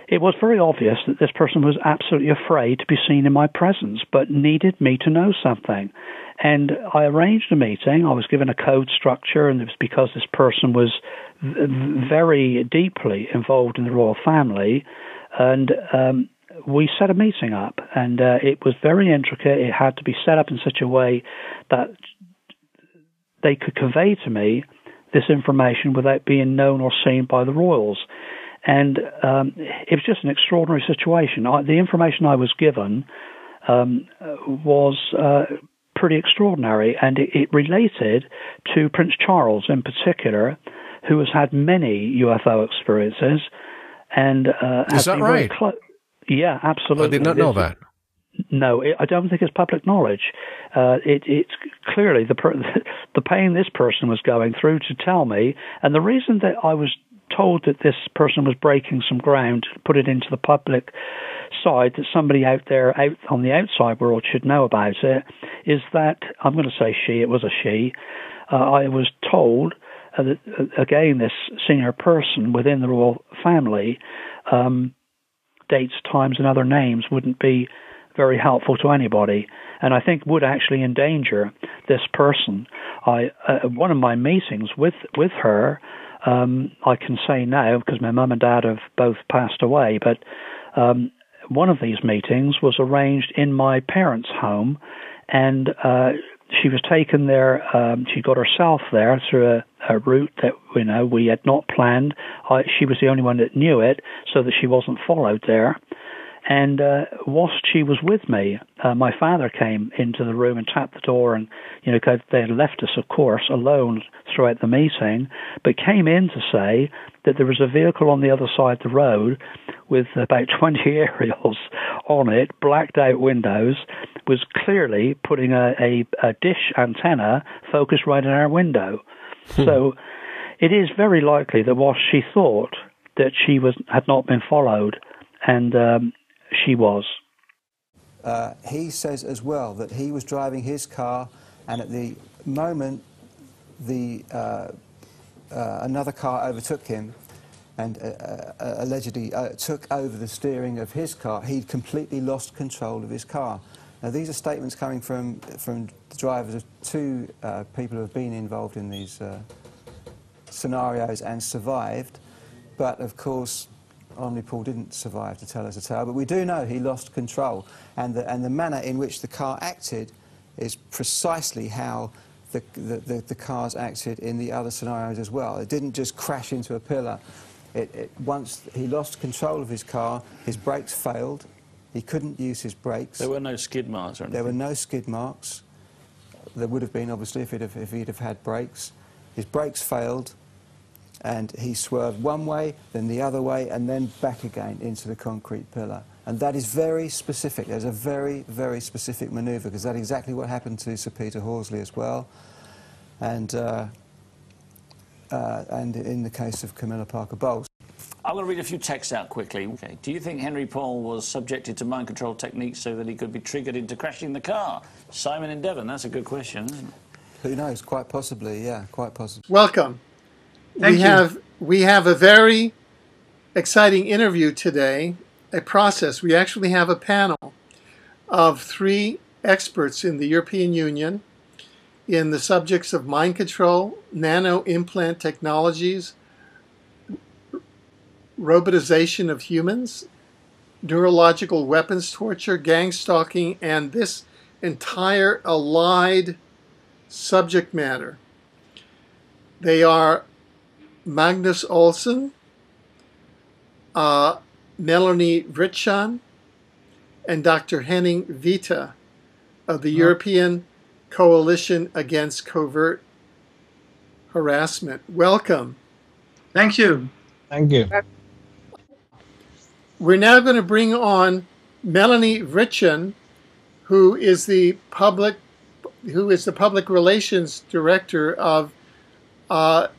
it was very obvious that this person was absolutely afraid to be seen in my presence, but needed me to know something. And I arranged a meeting. I was given a code structure, and it was because this person was very deeply involved in the royal family. And we set a meeting up, and it was very intricate. It had to be set up in such a way that they could convey to me this information without being known or seen by the royals. And it was just an extraordinary situation. The information I was given was pretty extraordinary, and it related to Prince Charles in particular, who has had many UFO experiences. And is that right? Yeah, absolutely. I did not know that. No, I don't think it's public knowledge. It's clearly the pain this person was going through to tell me, and the reason that I was told that this person was breaking some ground to put it into the public side, that somebody out there, out on the outside world should know about it, is that, I'm going to say it was a she, I was told that, again, this senior person within the royal family, dates, times, and other names wouldn't be very helpful to anybody, and I think would actually endanger this person. One of my meetings with her, I can say now because my mum and dad have both passed away, but one of these meetings was arranged in my parents' home, and she was taken there. She got herself there through a route that we had not planned. She was the only one that knew it, so that she wasn't followed there. And whilst she was with me, my father came into the room and tapped the door, and they had left us, of course, alone throughout the meeting, but came in to say that there was a vehicle on the other side of the road with about 20 aerials on it, blacked out windows, was clearly putting a dish antenna focused right in our window. So it is very likely that whilst she thought that she had not been followed, and she was. He says as well that he was driving his car, and at the moment another car overtook him and allegedly took over the steering of his car. He'd completely lost control of his car. Now, these are statements coming from the drivers of two people who have been involved in these scenarios and survived, but of course Omni Paul didn't survive to tell us a tale, but we do know he lost control, and the manner in which the car acted is precisely how the cars acted in the other scenarios as well. It didn't just crash into a pillar. Once he lost control of his car, his brakes failed. He couldn't use his brakes. There were no skid marks or anything? There were no skid marks. There would have been, obviously, if he'd have had brakes. His brakes failed, and he swerved one way, then the other way, and then back again into the concrete pillar. And that is very specific. There's a very, very specific manoeuvre, because that's exactly what happened to Sir Peter Horsley as well, and in the case of Camilla Parker Bowles. I'm going to read a few texts out quickly. Okay. Do you think Henry Paul was subjected to mind control techniques so that he could be triggered into crashing the car? Simon in Devon, that's a good question, isn't it? Who knows? Quite possibly, yeah, quite possibly. Welcome. Thank you. We have a very exciting interview today, a process. We actually have a panel of 3 experts in the European Union in the subjects of mind control, nano-implant technologies, robotization of humans, neurological weapons torture, gang stalking, and this entire allied subject matter. They are Magnus Olsen, Melanie Ritschan, and Dr. Henning Vita of the European Coalition Against Covert Harassment. Welcome. Thank you. Thank you. We're now going to bring on Melanie Ritschan, who is the public relations director of the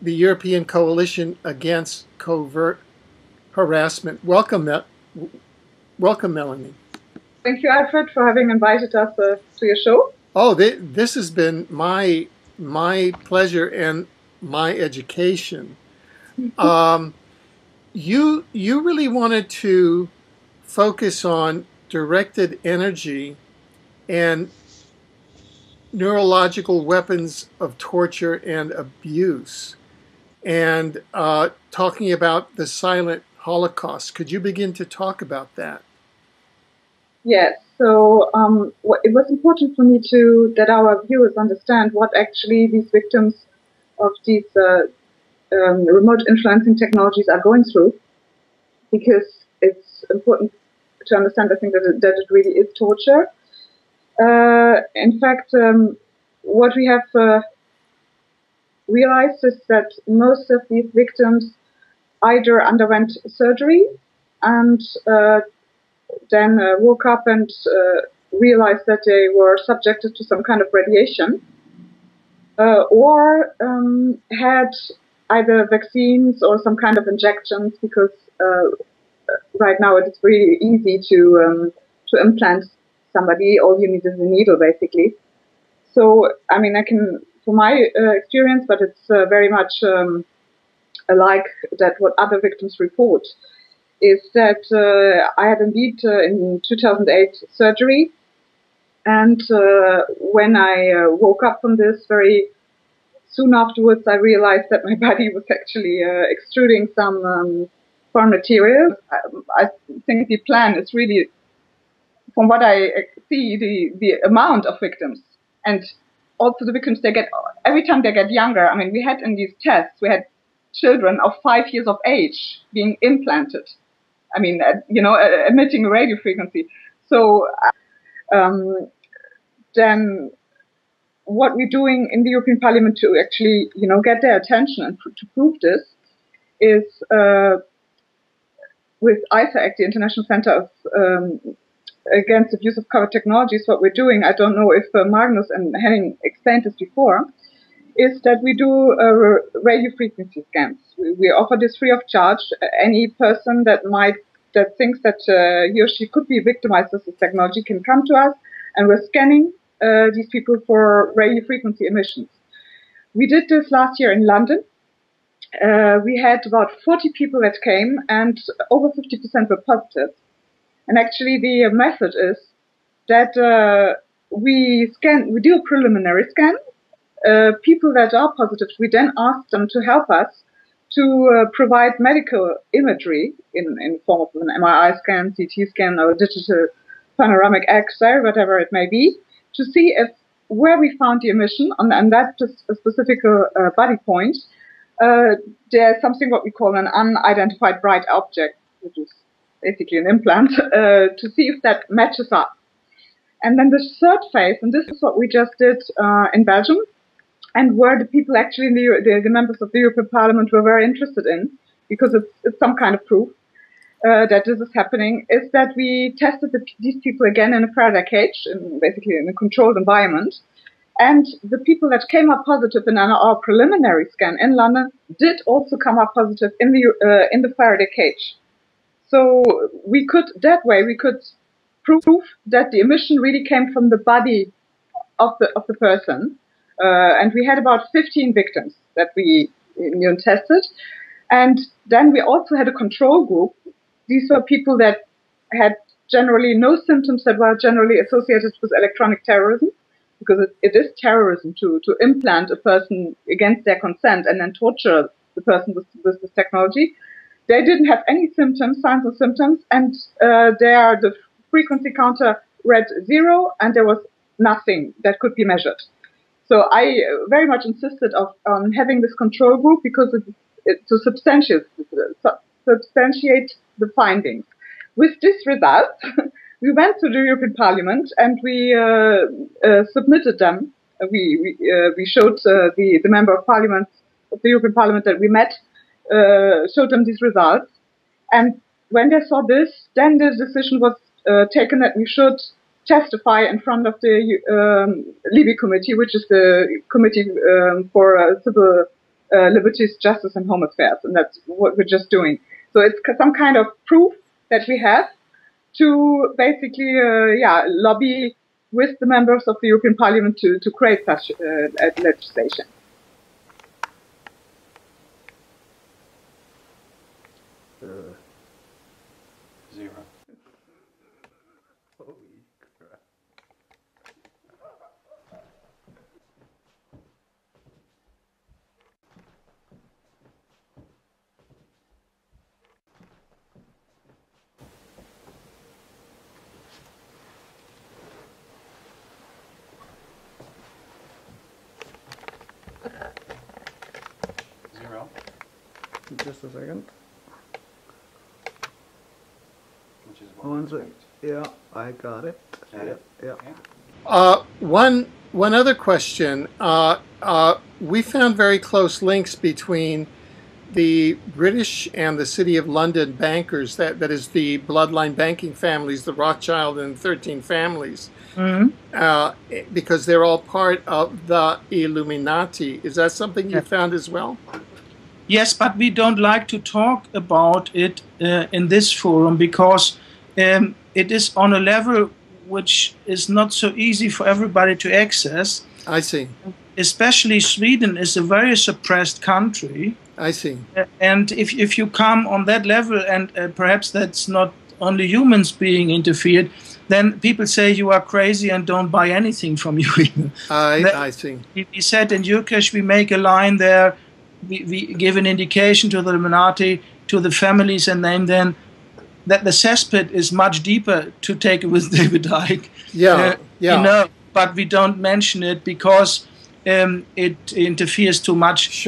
European Coalition Against Covert Harassment. Welcome, Melanie. Thank you, Alfred, for having invited us to your show. Oh, this has been my pleasure and my education. You really wanted to focus on directed energy and neurological weapons of torture and abuse, and talking about the silent Holocaust. Could you begin to talk about that? Yes. So it was important for me that our viewers understand what actually these victims of these remote influencing technologies are going through, because it's important to understand, I think, that it really is torture. In fact, what we have realized is that most of these victims either underwent surgery and then woke up and realized that they were subjected to some kind of radiation, or had either vaccines or some kind of injections, because right now it is really easy to implant somebody. All you need is a needle, basically. So, I mean, I can, from my experience, but it's very much alike that what other victims report, is that I had indeed in 2008 surgery, and when I woke up from this, very soon afterwards I realized that my body was actually extruding some foreign material. I think the plan is really, from what I see, the amount of victims, and also the victims they get, every time they get younger. I mean, we had in these tests, we had children of 5 years of age being implanted. I mean, emitting radio frequency. So then what we're doing in the European Parliament to actually, get their attention and to prove this is with ISAC, the International Center of Against Abuse of Covered Technologies. What we're doing, I don't know if Magnus and Henning explained this before, is that we do radio frequency scans. We offer this free of charge. Any person that thinks that he or she could be victimized with this technology can come to us, and we're scanning these people for radio frequency emissions. We did this last year in London. We had about 40 people that came, and over 50% were positive. And actually the method is that we do a preliminary scan. People that are positive, we then ask them to help us to provide medical imagery in form of an MRI scan, CT scan, or digital panoramic X-ray, whatever it may be, to see if where we found the emission on that specific body point, there's something what we call an unidentified bright object, which is basically an implant, to see if that matches up. And then the third phase, and this is what we just did in Belgium, and where the people actually, the members of the European Parliament were very interested in, because it's some kind of proof that this is happening, is that we tested these people again in a Faraday cage, basically in a controlled environment. And the people that came up positive in our preliminary scan in London did also come up positive in the Faraday cage. So we could prove that the emission really came from the body of the person. And we had about 15 victims that we tested. And then we also had a control group. These were people that had generally no symptoms, that were generally associated with electronic terrorism, because it is terrorism to implant a person against their consent and then torture the person with this technology. They didn't have any symptoms, signs or symptoms, and the frequency counter read 0, and there was nothing that could be measured. So I very much insisted on having this control group, because to substantiate the findings. With this result, we went to the European Parliament and we submitted them. We showed the member of Parliament of the European Parliament that we met, showed them these results, and when they saw this, then the decision was taken that we should testify in front of the Libby Committee, which is the Committee for Civil Liberties, Justice and Home Affairs, and that's what we're just doing. So it's some kind of proof that we have to basically lobby with the members of the European Parliament to create such legislation. Zero. Zero. Just a second. Which is One second. Yeah, I got it. Yeah. One other question. We found very close links between the British and the City of London bankers, that is the bloodline banking families, the Rothschild and 13 families, because they're all part of the Illuminati. Is that something you found as well? Yes, but we don't like to talk about it in this forum because it is on a level which is not so easy for everybody to access. I see. Especially Sweden is a very suppressed country. I see. And if you come on that level, and perhaps that's not only humans being interfered, then people say you are crazy and don't buy anything from you. I see. We said in Yukesh, we make a line there, we give an indication to the Illuminati, to the families, and name them that the cesspit is much deeper, to take it with David Icke. Yeah, yeah. You know, but we don't mention it because it interferes too much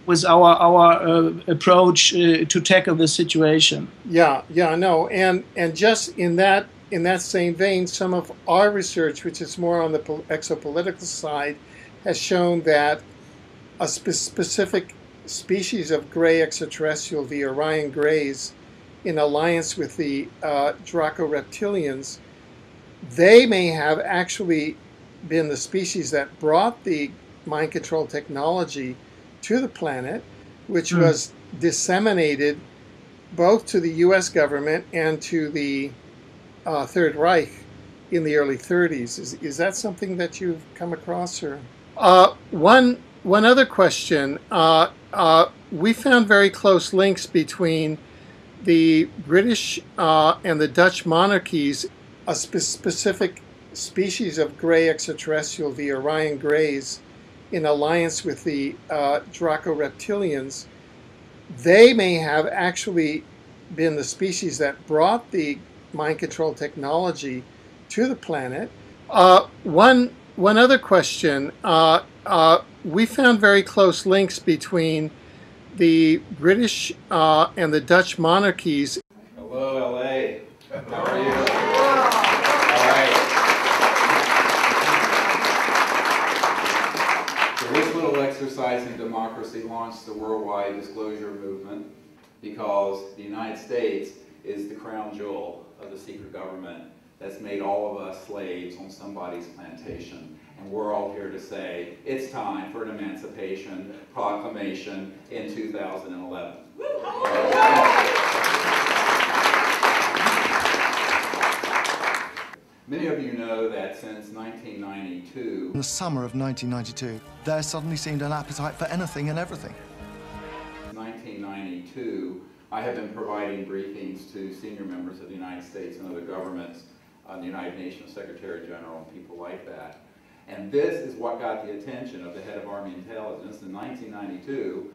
with our approach to tackle the situation. Yeah, no, and just in that same vein, some of our research, which is more on the exopolitical side, has shown that a specific species of gray extraterrestrial, the Orion Greys, in alliance with the Draco reptilians, they may have actually been the species that brought the mind control technology to the planet, which was disseminated both to the U.S. government and to the Third Reich in the early 30s. Is that something that you've come across? Or one other question. We found very close links between the British and the Dutch monarchies. A specific species of gray extraterrestrial, the Orion Greys, in alliance with the Draco reptilians, they may have actually been the species that brought the mind control technology to the planet. One other question. We found very close links between the British and the Dutch monarchies. Hello, LA. How are you? All right. So this little exercise in democracy launched the worldwide disclosure movement because the United States is the crown jewel of the secret government that's made all of us slaves on somebody's plantation. And we're all here to say it's time for an emancipation proclamation in 2011. Many of you know that since 1992, in the summer of 1992, there suddenly seemed an appetite for anything and everything. 1992, I have been providing briefings to senior members of the United States and other governments, the United Nations Secretary General, and people like that. And this is what got the attention of the head of Army Intelligence in 1992.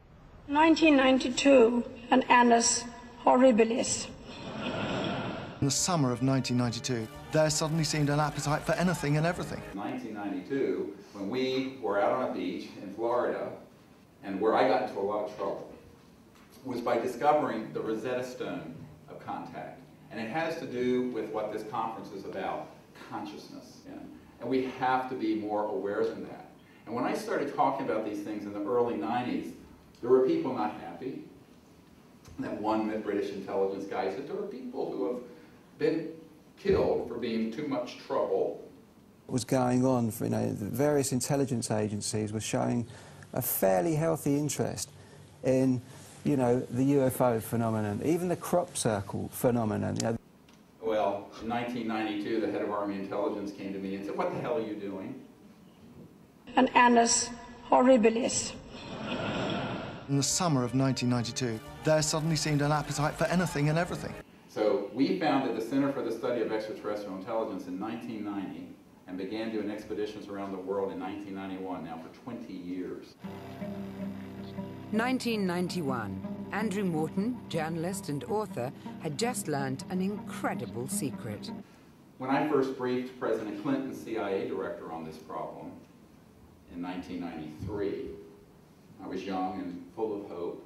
1992, an annus horribilis. In the summer of 1992, there suddenly seemed an appetite for anything and everything. 1992, when we were out on a beach in Florida, and where I got into a lot of trouble, was by discovering the Rosetta Stone of contact. And it has to do with what this conference is about, consciousness. And we have to be more aware than that. And when I started talking about these things in the early 90s, there were people not happy. And that one British intelligence guy said, there are people who have been killed for being too much trouble. What was going on, for, the various intelligence agencies were showing a fairly healthy interest in, the UFO phenomenon, even the crop circle phenomenon. Well, in 1992, the head of Army Intelligence came to me and said, what the hell are you doing? An annus horribilis. In the summer of 1992, there suddenly seemed an appetite for anything and everything. So we founded the Center for the Study of Extraterrestrial Intelligence in 1990 and began doing expeditions around the world in 1991, now for 20 years. 1991. Andrew Morton, journalist and author, had just learned an incredible secret. When I first briefed President Clinton, CIA director, on this problem in 1993, I was young and full of hope.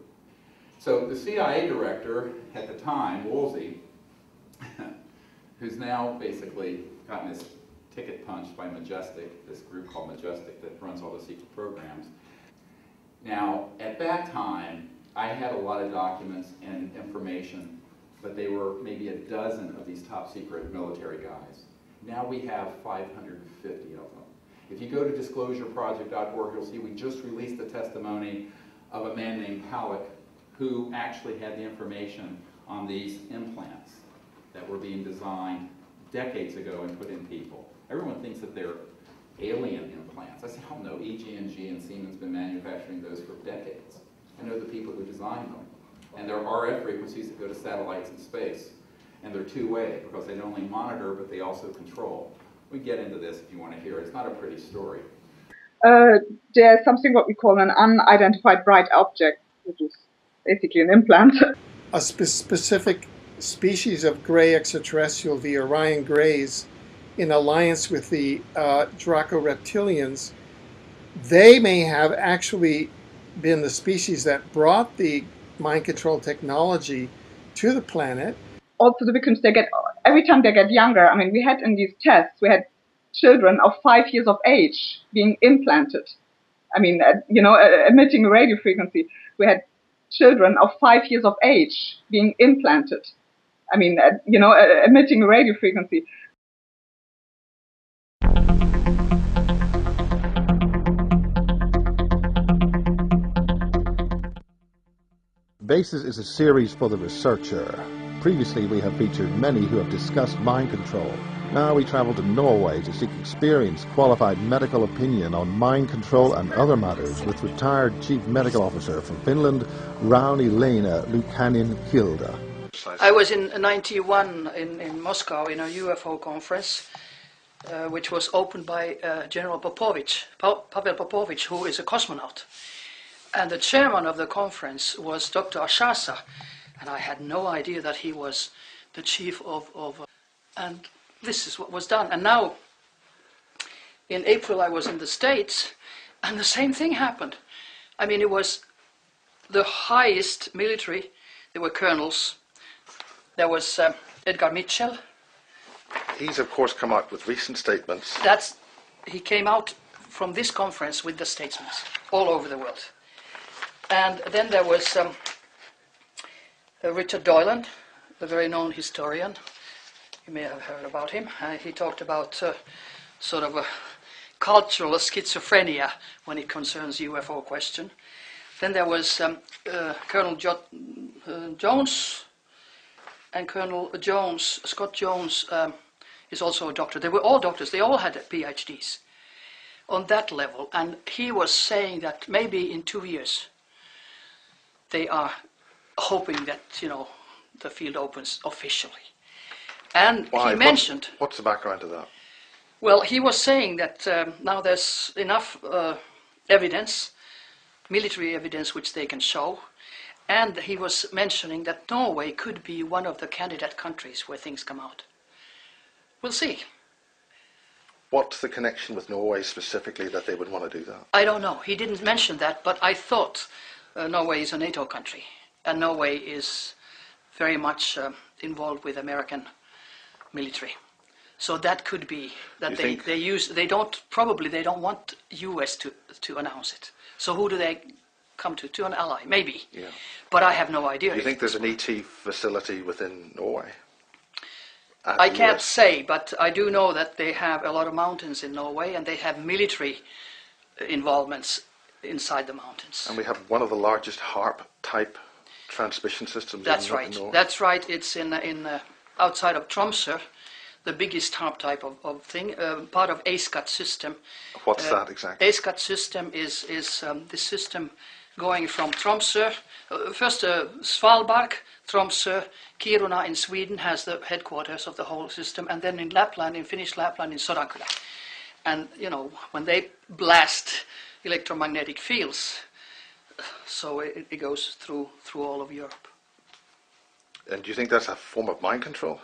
So the CIA director at the time, Woolsey, who's now basically gotten his ticket punched by Majestic, this group called Majestic that runs all the secret programs. Now, at that time, I had a lot of documents and information, but they were maybe a dozen of these top secret military guys. Now we have 550 of them. If you go to disclosureproject.org, you'll see we just released the testimony of a man named Halleck who actually had the information on these implants that were being designed decades ago and put in people. Everyone thinks that they're alien implants. I say, hell no, EG&G and Siemens have been manufacturing those for decades. I know the people who designed them. And they're RF frequencies that go to satellites in space. And they're two-way because they not only monitor, but they also control. We get into this if you want to hear it. It's not a pretty story. There's something what we call an unidentified bright object, which is basically an implant. A specific species of gray extraterrestrial, the Orion Greys, in alliance with the Draco reptilians, they may have actually been the species that brought the mind control technology to the planet. Also, the victims, every time they get younger, I mean, we had in these tests, we had children of 5 years of age being implanted. I mean, emitting a radio frequency. We had children of 5 years of age being implanted. I mean, emitting a radio frequency. BASIS is a series for the researcher. Previously, we have featured many who have discussed mind control. Now we travel to Norway to seek experienced, qualified medical opinion on mind control and other matters with retired Chief Medical Officer from Finland, Rauni-Leena Lukanin-Hilda. I was in 91 in Moscow in a UFO conference, which was opened by General Popovich, Pavel Popovich, who is a cosmonaut. And the chairman of the conference was Dr. Ashasa, and I had no idea that he was the chief of and this is what was done. And now, in April, I was in the States, and the same thing happened. I mean, it was the highest military. There were colonels. There was Edgar Mitchell. He's, of course, come out with recent statements. He came out from this conference with the statesmen all over the world. And then there was Richard Doylan, the very known historian. You may have heard about him. He talked about sort of a cultural schizophrenia when it concerns UFO question. Then there was Colonel Jones, and Colonel Jones, Scott Jones, is also a doctor. They were all doctors. They all had PhDs on that level. And he was saying that maybe in 2 years, they are hoping that, the field opens officially. And Why? He mentioned... What's the background to that? Well, he was saying that now there's enough evidence, military evidence, which they can show. And he was mentioning that Norway could be one of the candidate countries where things come out. We'll see. What's the connection with Norway specifically that they would want to do that? I don't know. He didn't mention that, but I thought Norway is a NATO country, and Norway is very much involved with American military. So that could be that they don't want US to announce it. So who do they come to an ally? Maybe. Yeah. But I have no idea. Do you think there's an ET facility within Norway? I can't say, but I do know that they have a lot of mountains in Norway, and they have military involvements inside the mountains. And we have one of the largest HARP-type transmission systems in Norway. That's right. It's in outside of Tromsø, the biggest HARP type of thing, part of ASCAT system. What's that exactly? ASCAT system is the system going from Tromsø, first Svalbard, Tromsø, Kiruna in Sweden has the headquarters of the whole system, and then in Lapland, in Finnish Lapland, in Sodankylä. And, when they blast electromagnetic fields, so it goes through all of Europe. And do you think that's a form of mind control?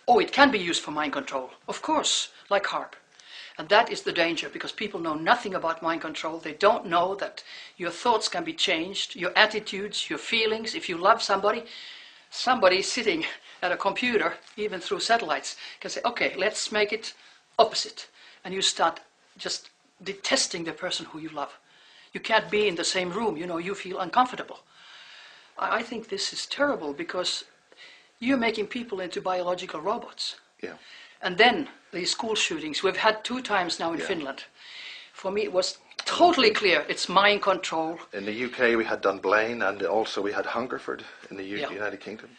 Oh, it can be used for mind control, of course, like HARP. And that is the danger, because people know nothing about mind control. They don't know that your thoughts can be changed, your attitudes, your feelings. If you love somebody sitting at a computer, even through satellites, can say, okay, let's make it opposite. And you start just detesting the person who you love. You can't be in the same room, you feel uncomfortable. I think this is terrible because you're making people into biological robots. Yeah. And then these school shootings, we've had 2 times now in Finland. For me, it was totally clear it's mind control. In the UK, we had Dunblane, and also we had Hungerford in the United Kingdom.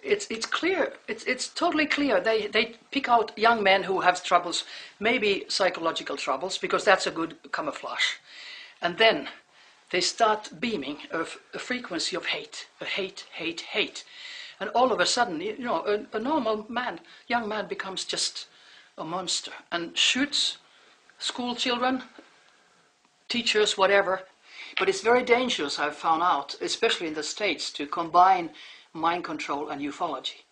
It's clear. It's totally clear. They pick out young men who have troubles, maybe psychological troubles, because that's a good camouflage. And then they start beaming a frequency of hate, hate. And all of a sudden, you know, a normal man, young man becomes just a monster and shoots school children, teachers, whatever. But it's very dangerous, I've found out, especially in the States, to combine mind control and ufology.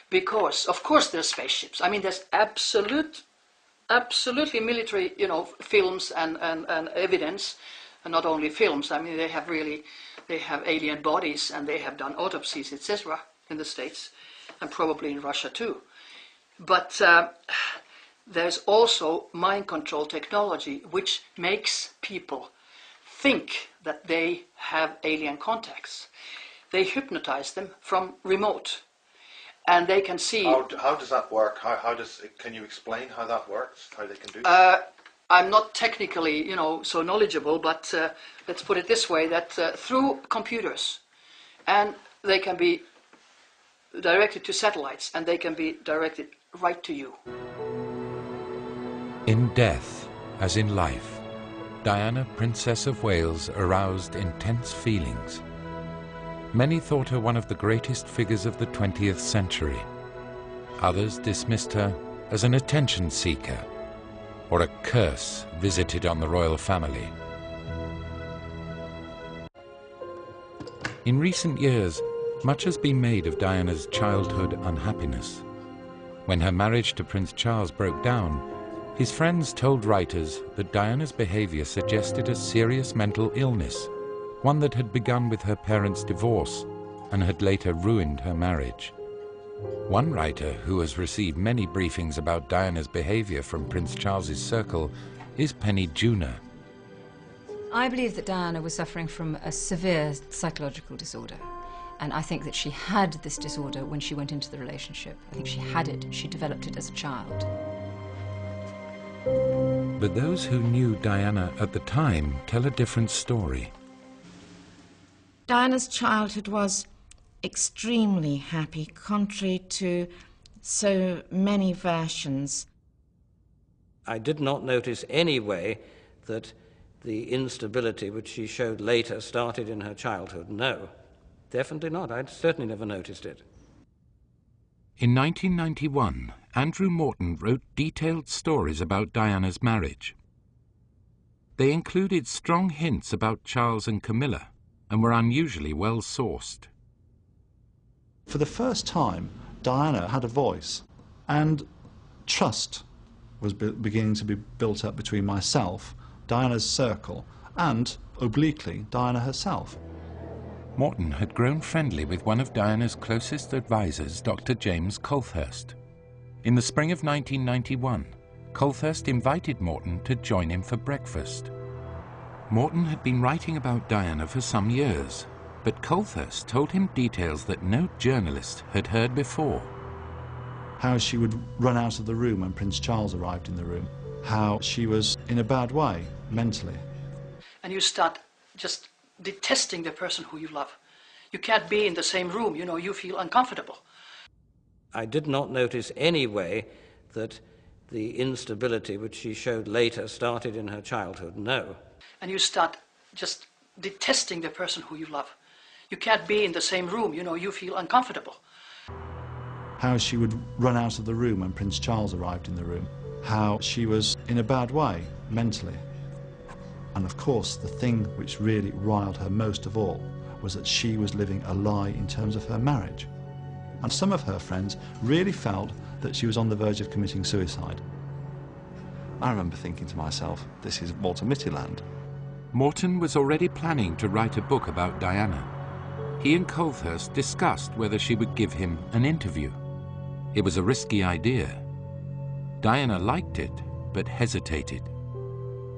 Because, of course, there's spaceships. I mean, there's absolutely military, you know, films and evidence, and not only films. I mean, they have alien bodies, and they have done autopsies, etc. in the States, and probably in Russia too. But there's also mind control technology which makes people think that they have alien contacts. They hypnotize them from remote, and they can see. How does that work? Can you explain how that works? How they can do that? I'm not technically, you know, so knowledgeable, but let's put it this way: that through computers, and they can be directed to satellites, and they can be directed right to you. In death, as in life, Diana, Princess of Wales, aroused intense feelings. Many thought her one of the greatest figures of the 20th century. Others dismissed her as an attention seeker or a curse visited on the royal family. In recent years, much has been made of Diana's childhood unhappiness. When her marriage to Prince Charles broke down, his friends told writers that Diana's behavior suggested a serious mental illness, one that had begun with her parents' divorce and had later ruined her marriage. One writer who has received many briefings about Diana's behavior from Prince Charles's circle is Penny Junor. I believe that Diana was suffering from a severe psychological disorder. And I think that she had this disorder when she went into the relationship. I think she had it. She developed it as a child. But those who knew Diana at the time tell a different story. Diana's childhood was extremely happy, contrary to so many versions. I did not notice anyway that the instability which she showed later started in her childhood. No, definitely not. I'd certainly never noticed it. In 1991, Andrew Morton wrote detailed stories about Diana's marriage. They included strong hints about Charles and Camilla and were unusually well sourced. For the first time, Diana had a voice, and trust was beginning to be built up between myself, Diana's circle, and, obliquely, Diana herself. Morton had grown friendly with one of Diana's closest advisors, Dr. James Colthurst. In the spring of 1991, Colthurst invited Morton to join him for breakfast. Morton had been writing about Diana for some years, but Colthurst told him details that no journalist had heard before. How she would run out of the room when Prince Charles arrived in the room. How she was in a bad way, mentally. And you start just detesting the person who you love. You can't be in the same room, you know, you feel uncomfortable. I did not notice anyway that the instability which she showed later started in her childhood. No. And you start just detesting the person who you love. You can't be in the same room, you know, you feel uncomfortable. How she would run out of the room when Prince Charles arrived in the room. How she was in a bad way, mentally. And of course, the thing which really riled her most of all was that she was living a lie in terms of her marriage. And some of her friends really felt that she was on the verge of committing suicide. I remember thinking to myself, this is Walter Mittyland. Morton was already planning to write a book about Diana. He and Colthurst discussed whether she would give him an interview. It was a risky idea. Diana liked it, but hesitated.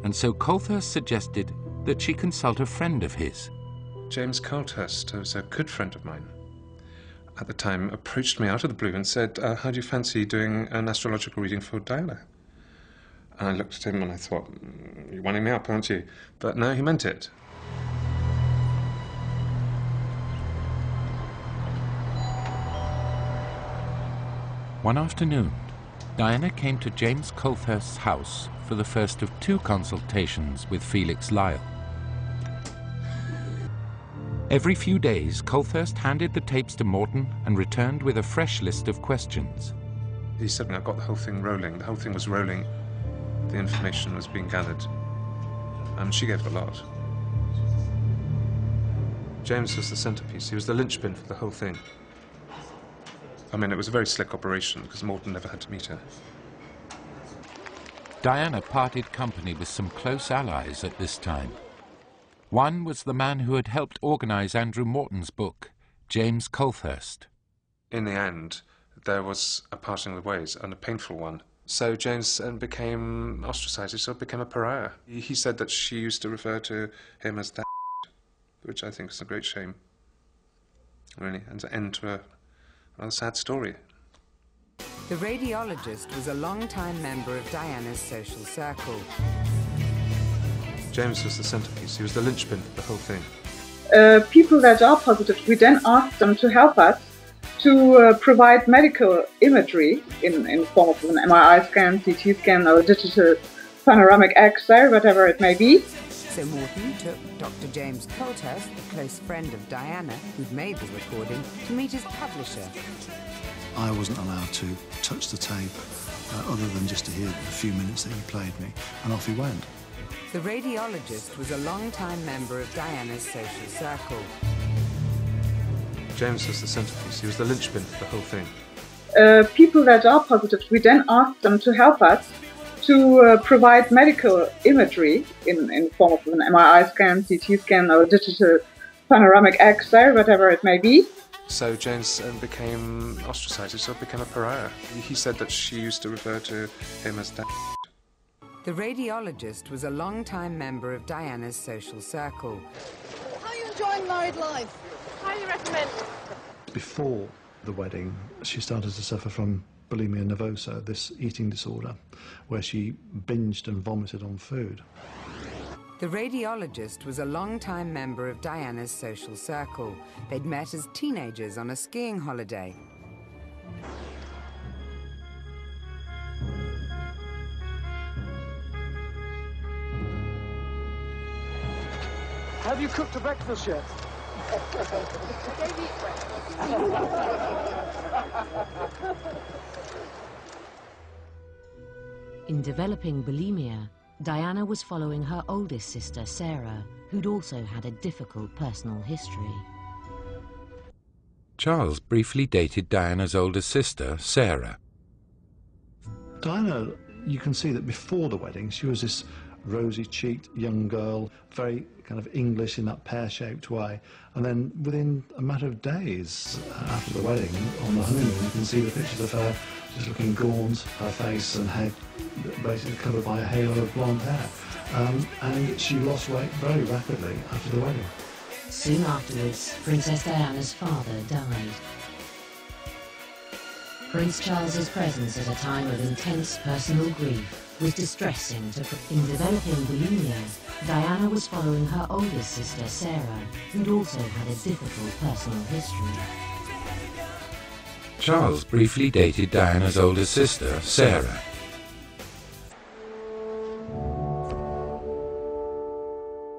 And so Colthurst suggested that she consult a friend of his, James Colthurst, who was a good friend of mine at the time, approached me out of the blue and said, how do you fancy doing an astrological reading for Diana? And I looked at him and I thought, you're winding me up, aren't you? But no, he meant it. One afternoon, Diana came to James Colthurst's house for the first of 2 consultations with Felix Lyle. Every few days, Colthurst handed the tapes to Morton and returned with a fresh list of questions. He said, I got the whole thing rolling. The whole thing was rolling. The information was being gathered. She gave a lot. James was the centerpiece. He was the linchpin for the whole thing. I mean, it was a very slick operation because Morton never had to meet her. Diana parted company with some close allies at this time. One was the man who had helped organize Andrew Morton's book, James Colthurst. In the end, there was a parting of ways, and a painful one. So James became ostracized, he sort of became a pariah. He said that she used to refer to him as that, which I think is a great shame, really, and to end to a rather sad story. The radiologist was a long-time member of Diana's social circle. James was the centerpiece. He was the linchpin for the whole thing. People that are positive, we then ask them to help us to provide medical imagery in form of an MRI scan, CT scan, or digital panoramic X-ray, whatever it may be. So Morton took Dr. James Colthurst, the close friend of Diana, who'd made the recording, to meet his publisher. I wasn't allowed to touch the tape other than just to hear the few minutes that he played me, and off he went. The radiologist was a long-time member of Diana's social circle. James was the centerpiece. He was the linchpin for the whole thing. People that are positive, we then ask them to help us to provide medical imagery in form of an MRI scan, CT scan, or digital panoramic X-ray, whatever it may be. So James became ostracized, he sort of became a pariah. He said that she used to refer to him as that. The radiologist was a long-time member of Diana's social circle. How are you enjoying married life? Highly recommend. Before the wedding, she started to suffer from bulimia nervosa, this eating disorder, where she binged and vomited on food. The radiologist was a long-time member of Diana's social circle. They'd met as teenagers on a skiing holiday. Have you cooked a breakfast yet? In developing bulimia, Diana was following her oldest sister, Sarah, who'd also had a difficult personal history. Charles briefly dated Diana's older sister, Sarah. Diana, you can see that before the wedding, she was this rosy-cheeked young girl, very kind of English in that pear-shaped way. And then within a matter of days after the wedding, on the honeymoon, you can see the pictures of her just looking gaunt, her face and head basically covered by a halo of blonde hair. And she lost weight very rapidly after the wedding. Soon afterwards, Princess Diana's father died. Prince Charles's presence at a time of intense personal grief was distressing to... In developing bulimia, Diana was following her oldest sister, Sarah, who'd also had a difficult personal history. Charles briefly dated Diana's older sister, Sarah.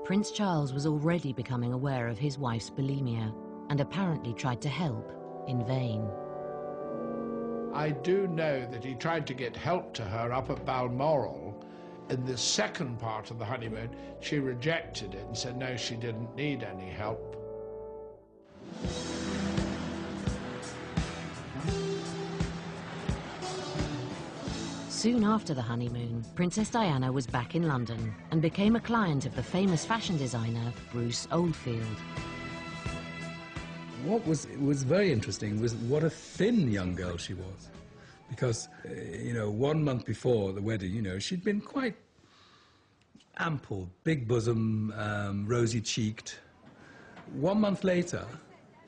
Prince Charles was already becoming aware of his wife's bulimia and apparently tried to help in vain. I do know that he tried to get help to her up at Balmoral. In the second part of the honeymoon, she rejected it and said no, she didn't need any help. Soon after the honeymoon, Princess Diana was back in London and became a client of the famous fashion designer Bruce Oldfield. What was very interesting was what a thin young girl she was. Because, 1 month before the wedding, she'd been quite ample, big bosom, rosy-cheeked, 1 month later,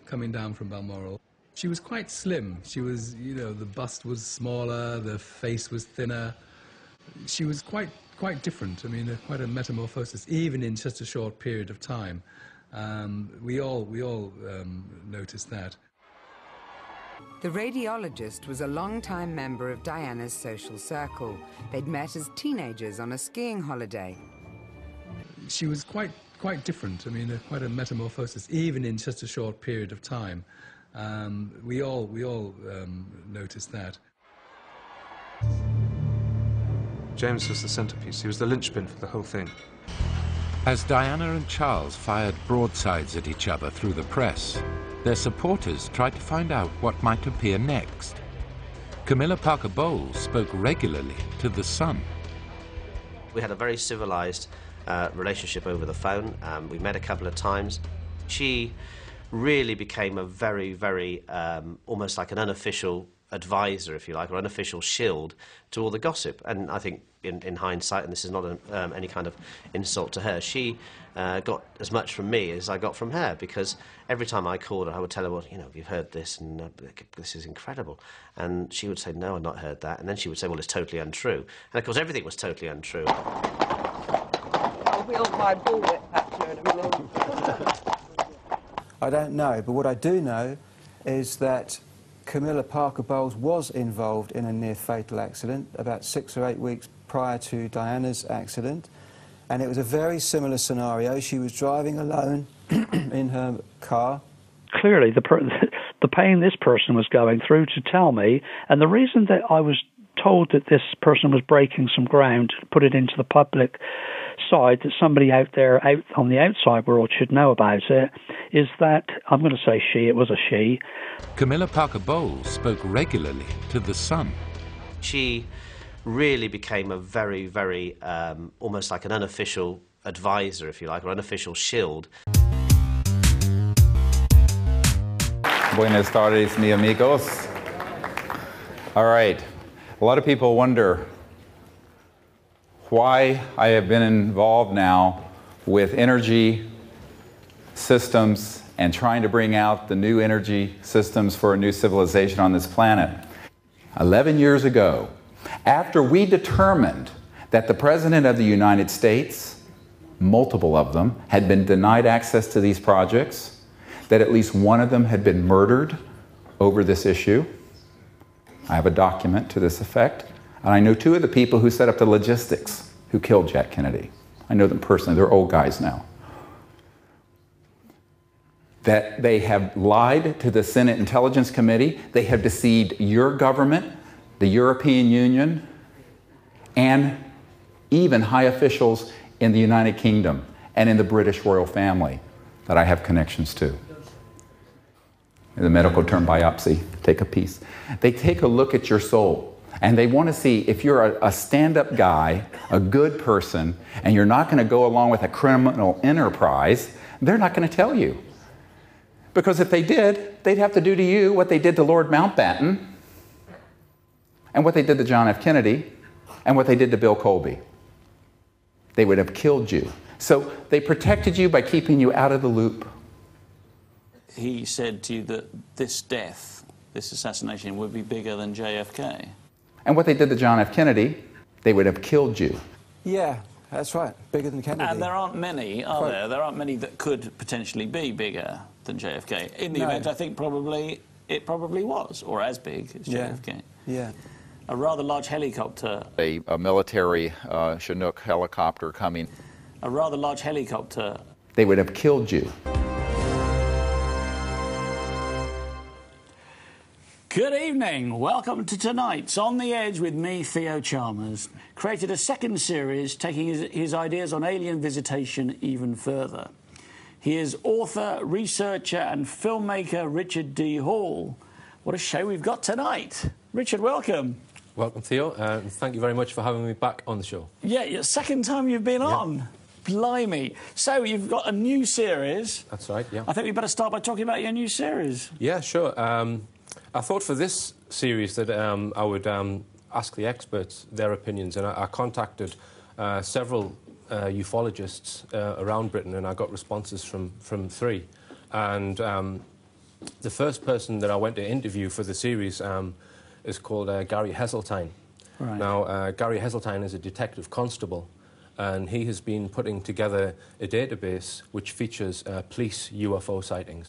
coming down from Balmoral, she was quite slim. She was, you know, the bust was smaller, the face was thinner. She was quite different. I mean, quite a metamorphosis, even in just a short period of time. We all noticed that. The radiologist was a long-time member of Diana's social circle. They'd met as teenagers on a skiing holiday. She was quite different. I mean, quite a metamorphosis, even in just a short period of time. We all noticed that. James was the centrepiece. He was the linchpin for the whole thing. As Diana and Charles fired broadsides at each other through the press, their supporters tried to find out what might appear next. Camilla Parker Bowles spoke regularly to The Sun. We had a very civilised relationship over the phone. We met a couple of times. She really became a very, very, almost like an unofficial advisor, if you like, or unofficial shield to all the gossip. And I think in hindsight, and this is not any kind of insult to her, she got as much from me as I got from her, because every time I called her, I would tell her, well, you know, you've heard this, and this is incredible. And she would say, no, I've not heard that. And then she would say, well, it's totally untrue. And of course, everything was totally untrue. I'll wield my bullwhip at you in a minute. I don't know, but what I do know is that Camilla Parker Bowles was involved in a near-fatal accident about 6 or 8 weeks prior to Diana's accident, and it was a very similar scenario. She was driving alone in her car. Clearly, the pain this person was going through to tell me, and the reason that I was told that this person was breaking some ground to put it into the public side, that somebody out there, out on the outside world should know about it, is that, I'm going to say she, it was a she. Camilla Parker Bowles spoke regularly to The Sun. She really became a very, very, almost like an unofficial advisor, if you like, or unofficial shield. Buenas tardes, mi amigos. All right. A lot of people wonder why I have been involved now with energy systems and trying to bring out the new energy systems for a new civilization on this planet. 11 years ago, after we determined that the President of the United States, multiple of them, had been denied access to these projects, that at least one of them had been murdered over this issue. I have a document to this effect, and I know 2 of the people who set up the logistics who killed Jack Kennedy. I know them personally. They're old guys now. That they have lied to the Senate Intelligence Committee. They have deceived your government, the European Union, and even high officials in the United Kingdom and in the British royal family that I have connections to. The medical term biopsy, take a piece. They take a look at your soul, and they want to see if you're a stand-up guy, a good person, and you're not going to go along with a criminal enterprise. They're not going to tell you. Because if they did, they'd have to do to you what they did to Lord Mountbatten, and what they did to John F. Kennedy, and what they did to Bill Colby. They would have killed you. So they protected you by keeping you out of the loop. He said to you that this death, this assassination, would be bigger than JFK. And what they did to John F. Kennedy, they would have killed you. Yeah, that's right, bigger than Kennedy. And there aren't many, are there? There aren't many that could potentially be bigger than JFK. In the event, I think it probably was, or as big as JFK. Yeah. A rather large helicopter. A military Chinook helicopter coming. A rather large helicopter. They would have killed you. Good evening. Welcome to tonight's On the Edge with me, Theo Chalmers. Created a second series taking his ideas on alien visitation even further. He is author, researcher and filmmaker Richard D. Hall. What a show we've got tonight. Richard, welcome. Welcome, Theo, and thank you very much for having me back on the show. Yeah, second time you've been on. Blimey. So you've got a new series. That's right, yeah. I think we better start by talking about your new series. Yeah, sure. I thought for this series that I would ask the experts their opinions, and I contacted several ufologists around Britain, and I got responses from 3. And the first person that I went to interview for the series is called Gary Heseltine. Right. Now, Gary Heseltine is a detective constable, and he has been putting together a database which features police UFO sightings.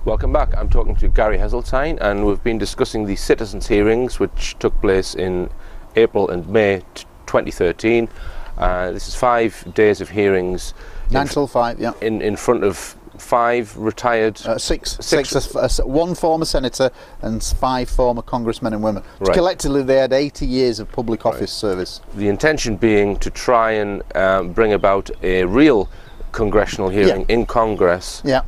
Welcome back. I'm talking to Gary Heseltine, and we've been discussing the citizens' hearings which took place in April and May 2013. This is 5 days of hearings. 9 till 5, yeah. In front of 5 retired... Six, one former senator and 5 former congressmen and women. Right. Collectively, they had 80 years of public office service. The intention being to try and bring about a real congressional hearing in Congress. Yeah.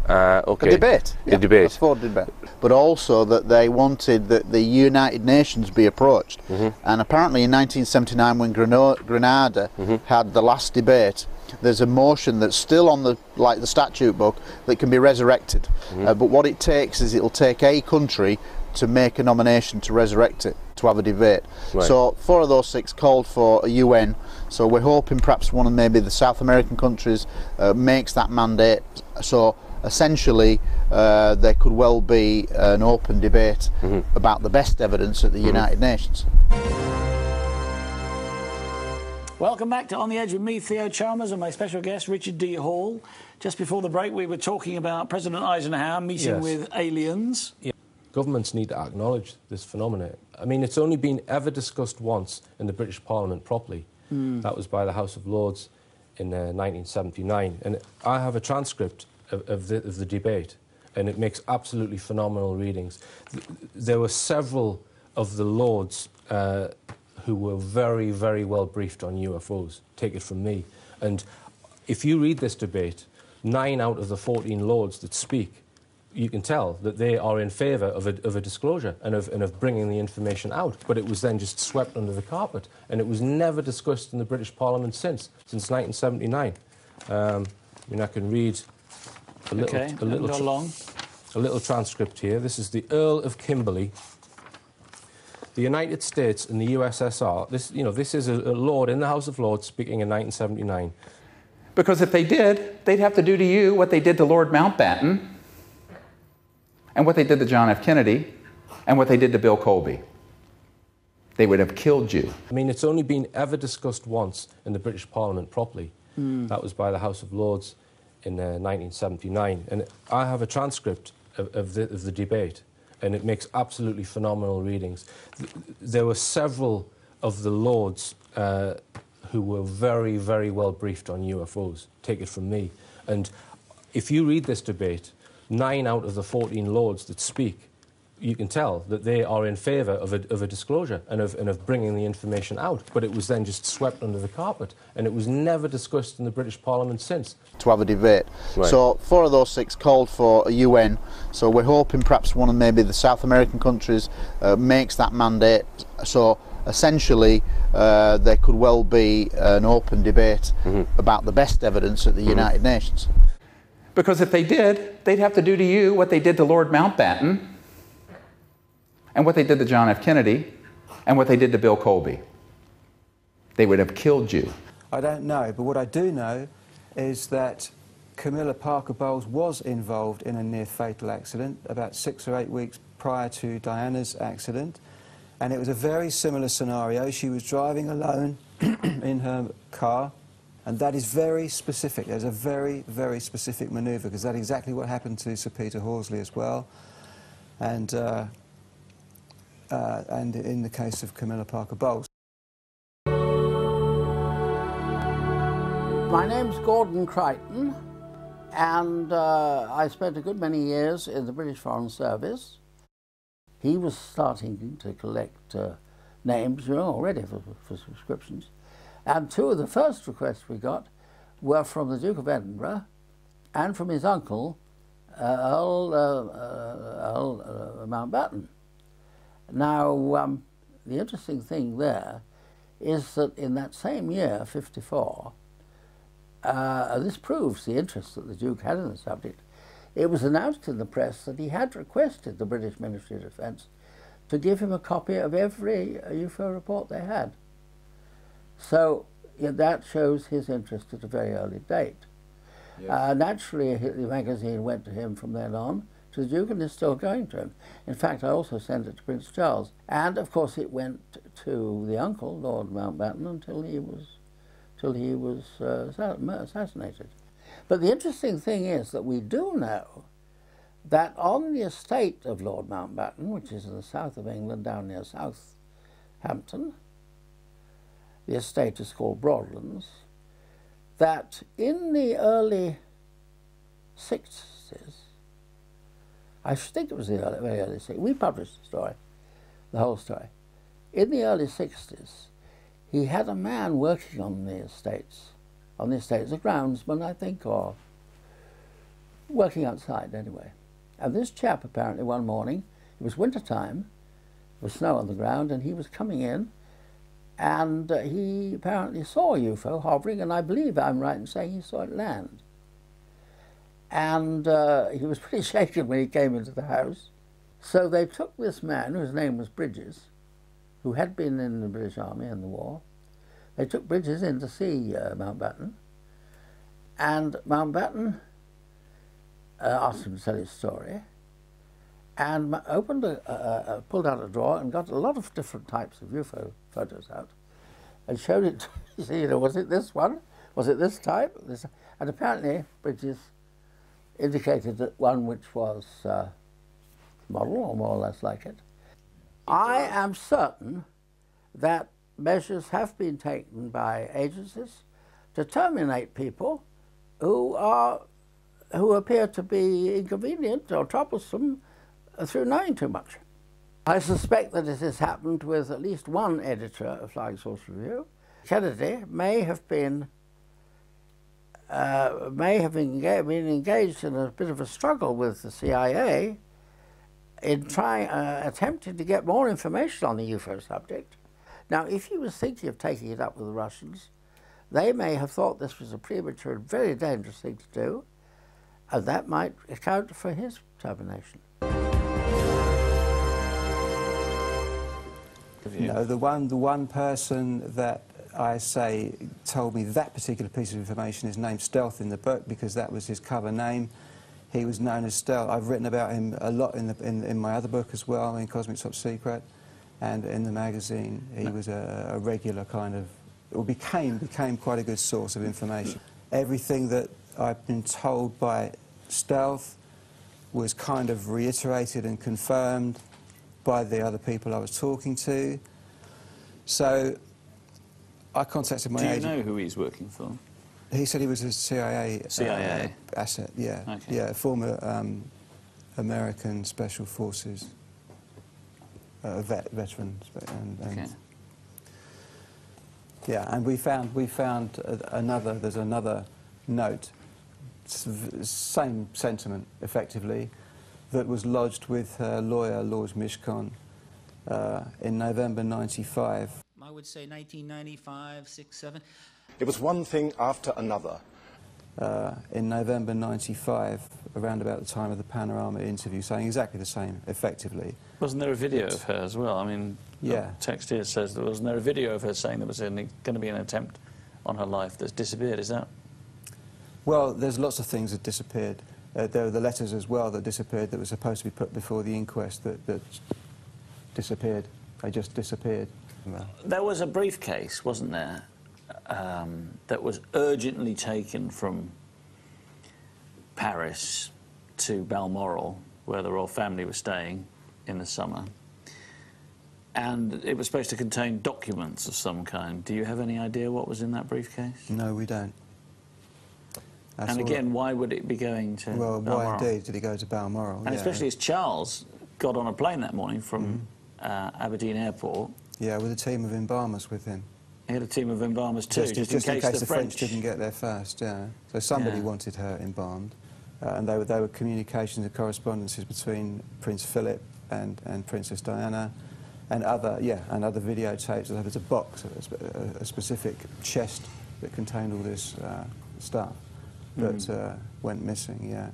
Okay. A debate. A debate. For debate. But also that they wanted that the United Nations be approached. And apparently in 1979, when Grenada had the last debate, there's a motion that's still on the statute book that can be resurrected. But what it takes is it'll take a country to make a nomination to resurrect it, to have a debate. Right. So 4 of those 6 called for a UN. So we're hoping perhaps one of maybe the South American countries makes that mandate. So essentially there could well be an open debate about the best evidence at the United Nations. Welcome back to On the Edge with me, Theo Chalmers, and my special guest, Richard D. Hall. Just before the break, we were talking about President Eisenhower meeting with aliens. Yeah. Governments need to acknowledge this phenomenon. I mean, it's only been ever discussed once in the British Parliament properly. That was by the House of Lords in 1979. And I have a transcript of the debate, and it makes absolutely phenomenal readings. There were several of the Lords who were very, very well briefed on UFOs, take it from me. And if you read this debate, 9 out of the 14 Lords that speak, you can tell that they are in favour of a disclosure and of bringing the information out. But it was then just swept under the carpet, and it was never discussed in the British Parliament since 1979. I mean, I can read a little transcript here. This is the Earl of Kimberley. The United States and the USSR, this is a Lord in the House of Lords speaking in 1979. Because if they did, they'd have to do to you what they did to Lord Mountbatten, and what they did to John F. Kennedy, and what they did to Bill Colby. They would have killed you. I mean, it's only been ever discussed once in the British Parliament properly. That was by the House of Lords in 1979. And I have a transcript of the debate, and it makes absolutely phenomenal readings. There were several of the Lords who were very, very well briefed on UFOs, take it from me. And if you read this debate, 9 out of the 14 Lords that speak, you can tell that they are in favour of a disclosure and of bringing the information out. But it was then just swept under the carpet, and it was never discussed in the British Parliament since. To have a debate. Right. So 4 of those 6 called for a UN. So we're hoping perhaps one of maybe the South American countries makes that mandate. So essentially there could well be an open debate about the best evidence at the United Nations. Because if they did, they'd have to do to you what they did to Lord Mountbatten, and what they did to John F. Kennedy, and what they did to Bill Colby. They would have killed you. I don't know, but what I do know is that Camilla Parker Bowles was involved in a near-fatal accident about 6 or 8 weeks prior to Diana's accident, and it was a very similar scenario. She was driving alone in her car, and that is very specific. There's a very, very specific manoeuvre, because that's exactly what happened to Sir Peter Horsley as well. And in the case of Camilla Parker Bowles. My name's Gordon Crichton, and I spent a good many years in the British Foreign Service. He was starting to collect names, already for subscriptions. And 2 of the first requests we got were from the Duke of Edinburgh and from his uncle, Earl Mountbatten. Now, the interesting thing there is that in that same year, 54, this proves the interest that the Duke had in the subject. It was announced in the press that he had requested the British Ministry of Defence to give him a copy of every UFO report they had. So that shows his interest at a very early date. Naturally, the magazine went to him from then on, to the Duke, and is still going to him. In fact, I also sent it to Prince Charles. And, of course, it went to the uncle, Lord Mountbatten, until he was assassinated. But the interesting thing is that we do know that on the estate of Lord Mountbatten, which is in the south of England, down near Southampton, the estate is called Broadlands, that in the early 60s, I think it was the very early 60s, we published the story, the whole story. In the early 60s, he had a man working on the estates, a groundsman, I think, or working outside anyway. And this chap apparently one morning, it was winter time, there was snow on the ground, and he was coming in, and he apparently saw a UFO hovering, and I believe I'm right in saying he saw it land. And he was pretty shaken when he came into the house. So they took this man, whose name was Bridges, who had been in the British Army in the war. They took Bridges in to see Mountbatten, and Mountbatten asked him to tell his story, and pulled out a drawer and got a lot of different types of UFO photos out, and showed it to see, was it this one? Was it this type? And apparently Bridges indicated that one which was model, or more or less like it. I am certain that measures have been taken by agencies to terminate people who appear to be inconvenient or troublesome through knowing too much. I suspect that it has happened with at least one editor of Flying Saucer Review. Kennedy may have been engaged in a bit of a struggle with the CIA in attempting to get more information on the UFO subject. Now, if he was thinking of taking it up with the Russians, they may have thought this was a premature and very dangerous thing to do, and that might account for his termination. No, the one person that I say told me that particular piece of information is named Stealth in the book, because that was his cover name. He was known as Stealth. I've written about him a lot in my other book as well, in Cosmic Top Secret, and in the magazine. He was a regular kind of, or became quite a good source of information. Everything that I've been told by Stealth was kind of reiterated and confirmed by the other people I was talking to. So I contacted my agent. Do you know who he's working for? He said he was a CIA asset, yeah. Okay. Yeah, former American Special Forces veteran. Okay. Yeah, and we found there's another note, same sentiment, effectively, that was lodged with her lawyer, Lord Mishcon, in November '95. I would say 1995, 6, 7. It was one thing after another. In November '95, around about the time of the Panorama interview, saying exactly the same, effectively. Wasn't there a video of her as well? I mean, yeah. The text here says there wasn't there a video of her saying there was going to be an attempt on her life that's disappeared, is that? Well, there's lots of things that disappeared. There were the letters as well that disappeared that were supposed to be put before the inquest that disappeared. They just disappeared. There was a briefcase, wasn't there, that was urgently taken from Paris to Balmoral, where the royal family was staying in the summer. And it was supposed to contain documents of some kind. Do you have any idea what was in that briefcase? No, we don't. That's and again, why would it be going to Balmoral? Why indeed did he go to Balmoral? And especially as Charles got on a plane that morning from Aberdeen Airport. Yeah, with a team of embalmers with him. He had a team of embalmers too, just in case the French didn't get there first, yeah. So somebody wanted her embalmed. And they were communications and correspondences between Prince Philip and Princess Diana, and other videotapes. There was a box, a specific chest that contained all this stuff that went missing.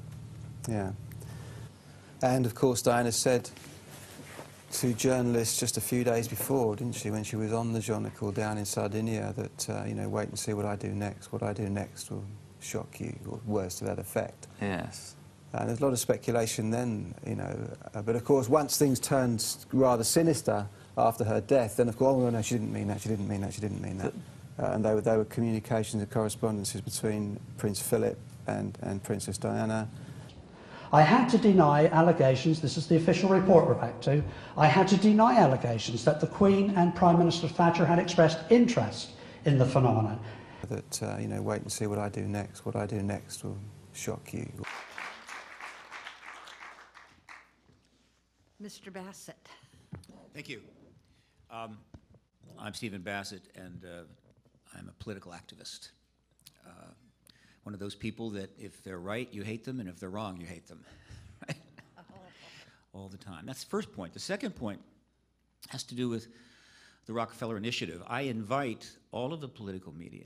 Yeah. And of course, Diana said to journalists just a few days before, didn't she, when she was on the Jonical down in Sardinia, that you know, wait and see what I do next. What I do next will shock you, or words to that effect. Yes. And there's a lot of speculation then, you know, but of course once things turned rather sinister after her death, then of course, oh no, she didn't mean that, she didn't mean that, she didn't mean that. And they were communications and correspondences between Prince Philip and Princess Diana. I had to deny allegations, this is the official report we're back to, I had to deny allegations that the Queen and Prime Minister Thatcher had expressed interest in the phenomenon. That, you know, wait and see what I do next will shock you. Mr. Bassett. Thank you. I'm Stephen Bassett, and I'm a political activist. One of those people that if they're right, you hate them, and if they're wrong, you hate them. Right? All the time. That's the first point. The second point has to do with the Rockefeller Initiative. I invite all of the political media,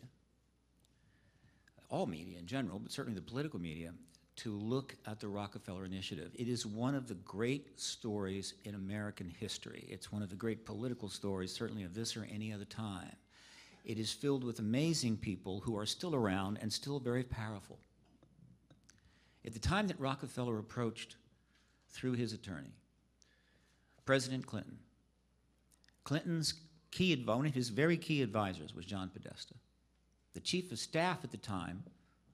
all media in general, but certainly the political media, to look at the Rockefeller Initiative. It is one of the great stories in American history. It's one of the great political stories, certainly of this or any other time. It is filled with amazing people who are still around and still very powerful. At the time that Rockefeller approached, through his attorney, President Clinton, Clinton's one of his very key advisors was John Podesta. The chief of staff at the time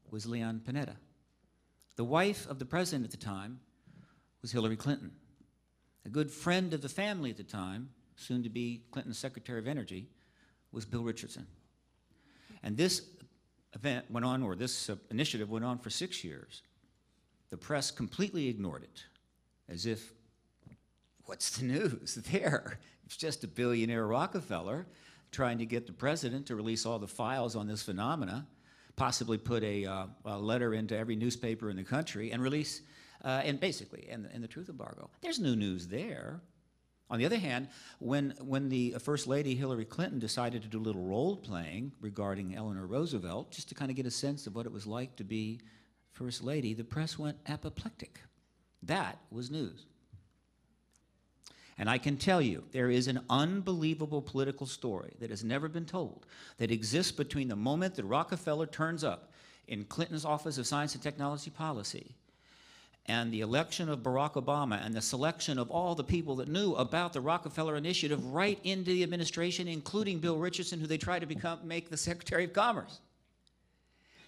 was Leon Panetta. The wife of the president at the time was Hillary Clinton. A good friend of the family at the time, soon to be Clinton's Secretary of Energy, was Bill Richardson. And this event went on, or this initiative went on for 6 years. The press completely ignored it, as if, what's the news there? It's just a billionaire Rockefeller trying to get the president to release all the files on this phenomena, possibly put a letter into every newspaper in the country and release, and basically, and the truth embargo. There's no news there. On the other hand, when the First Lady Hillary Clinton decided to do a little role-playing regarding Eleanor Roosevelt, just to kind of get a sense of what it was like to be First Lady, the press went apoplectic. That was news. And I can tell you, there is an unbelievable political story that has never been told that exists between the moment that Rockefeller turns up in Clinton's Office of Science and Technology Policy and the election of Barack Obama and the selection of all the people that knew about the Rockefeller Initiative right into the administration, including Bill Richardson, who they tried to make the Secretary of Commerce.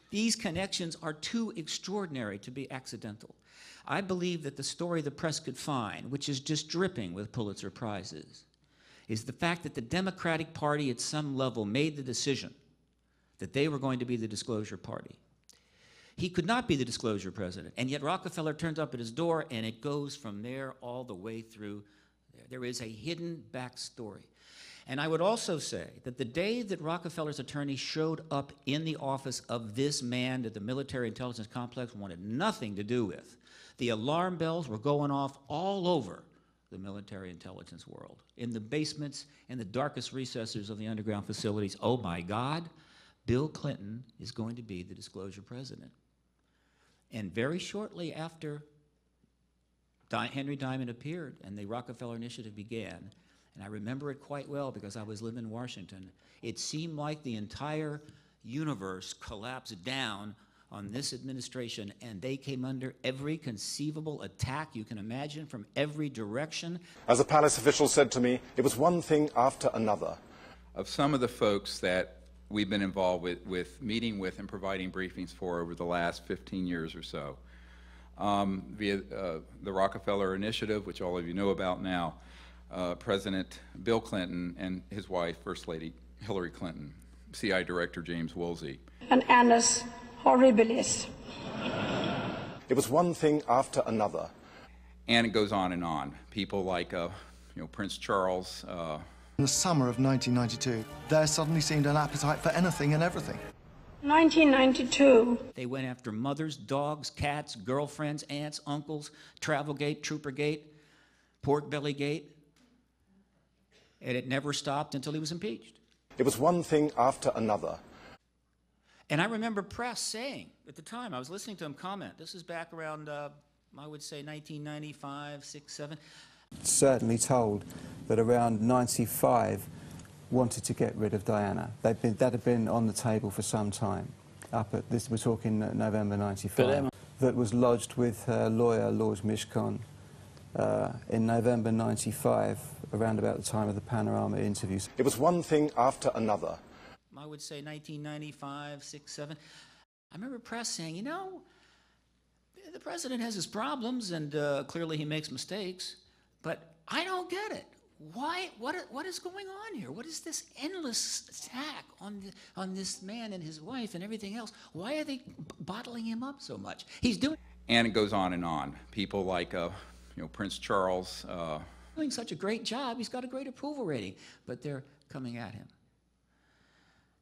These connections are too extraordinary to be accidental. I believe that the story the press could find, which is just dripping with Pulitzer Prizes, is the fact that the Democratic Party at some level made the decision that they were going to be the disclosure party. He could not be the disclosure president, and yet Rockefeller turns up at his door, and it goes from there all the way through. There is a hidden backstory. And I would also say that the day that Rockefeller's attorney showed up in the office of this man that the military intelligence complex wanted nothing to do with, the alarm bells were going off all over the military intelligence world, in the basements and the darkest recesses of the underground facilities. Oh my God, Bill Clinton is going to be the disclosure president. And very shortly after Henry Diamond appeared and the Rockefeller Initiative began, and I remember it quite well because I was living in Washington, it seemed like the entire universe collapsed down on this administration, and they came under every conceivable attack you can imagine from every direction. As a palace official said to me, it was one thing after another. Of some of the folks that we've been involved with meeting with and providing briefings for over the last 15 years or so, via the Rockefeller Initiative, which all of you know about now, President Bill Clinton and his wife, First Lady Hillary Clinton, CI Director James Woolsey. And annus horribilis. It was one thing after another. And it goes on and on. People like Prince Charles. In the summer of 1992, there suddenly seemed an appetite for anything and everything. 1992. They went after mothers, dogs, cats, girlfriends, aunts, uncles, Travelgate, Troopergate, Porkbellygate, and it never stopped until he was impeached. It was one thing after another. And I remember press saying, at the time, I was listening to him comment, this is back around, I would say 1995, 6, 7. Certainly told that around 95 wanted to get rid of Diana. That had been on the table for some time. up at this, we're talking November 95, that was lodged with her lawyer, Lord Mishcon, in November 95, around about the time of the Panorama interviews. It was one thing after another. I would say 1995, 6, 7. I remember press saying, you know, the president has his problems and clearly he makes mistakes, but I don't get it. Why? What is going on here? What is this endless attack on this man and his wife and everything else? Why are they bottling him up so much? He's doing... And it goes on and on. People like, you know, Prince Charles... doing such a great job. He's got a great approval rating, but they're coming at him.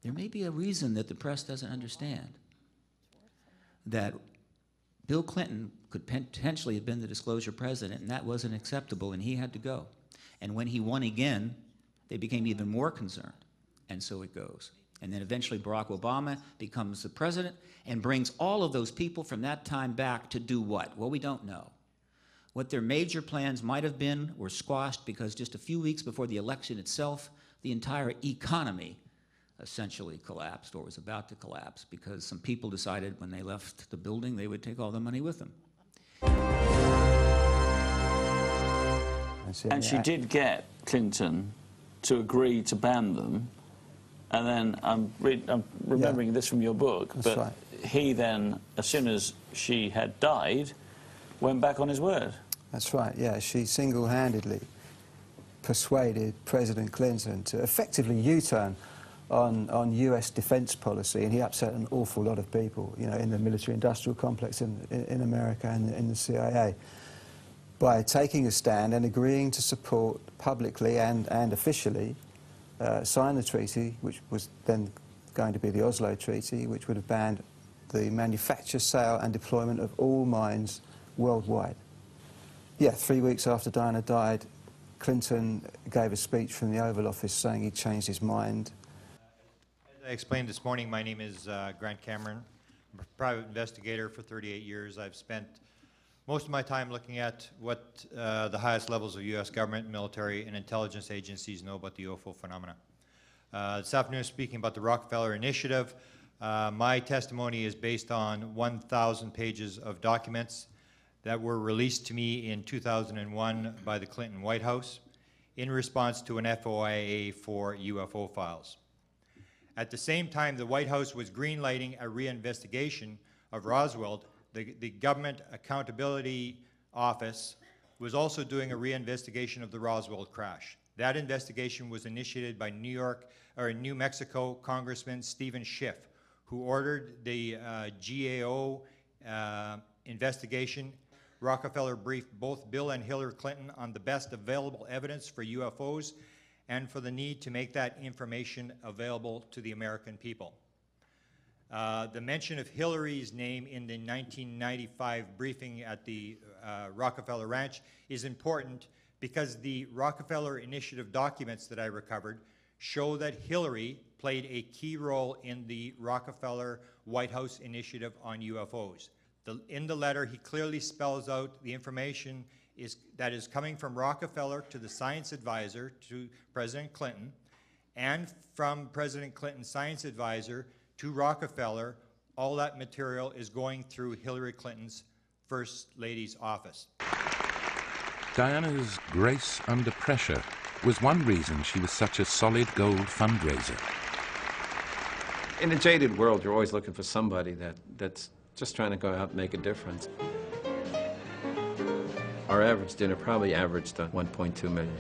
There may be a reason that the press doesn't understand that Bill Clinton could potentially have been the disclosure president, and that wasn't acceptable, and he had to go. And when he won again, they became even more concerned, and so it goes. And then eventually Barack Obama becomes the president and brings all of those people from that time back to do what? Well, we don't know. What their major plans might have been were squashed because just a few weeks before the election itself, the entire economy essentially collapsed or was about to collapse because some people decided when they left the building they would take all the money with them. And she did get Clinton to agree to ban them, and then I'm remembering this from your book, That's but right. he then, as soon as she had died, went back on his word. That's right, yeah. She single-handedly persuaded President Clinton to effectively U-turn on US defense policy, and he upset an awful lot of people, you know, in the military-industrial complex in America and in the CIA, by taking a stand and agreeing to support publicly and officially sign the treaty, which was then going to be the Oslo Treaty, which would have banned the manufacture, sale and deployment of all mines worldwide. Yeah, 3 weeks after Diana died, Clinton gave a speech from the Oval Office saying he'd changed his mind. As I explained this morning, my name is Grant Cameron. I'm a private investigator for 38 years. I've spent most of my time looking at what the highest levels of U.S. government, military, and intelligence agencies know about the UFO phenomena. This afternoon, speaking about the Rockefeller Initiative, my testimony is based on 1,000 pages of documents that were released to me in 2001 by the Clinton White House in response to an FOIA for UFO files. At the same time the White House was greenlighting a reinvestigation of Roswell, the Government Accountability Office was also doing a reinvestigation of the Roswell crash. That investigation was initiated by New Mexico Congressman Stephen Schiff, who ordered the GAO investigation. Rockefeller briefed both Bill and Hillary Clinton on the best available evidence for UFOs and for the need to make that information available to the American people. The mention of Hillary's name in the 1995 briefing at the Rockefeller Ranch is important because the Rockefeller Initiative documents that I recovered show that Hillary played a key role in the Rockefeller White House Initiative on UFOs. In the letter, he clearly spells out the information that is coming from Rockefeller to the science advisor to President Clinton, and from President Clinton's science advisor to Rockefeller. All that material is going through Hillary Clinton's First Lady's office. Diana's grace under pressure was one reason she was such a solid gold fundraiser. In a jaded world, you're always looking for somebody that's just trying to go out and make a difference. Our average dinner probably averaged $1.2 million.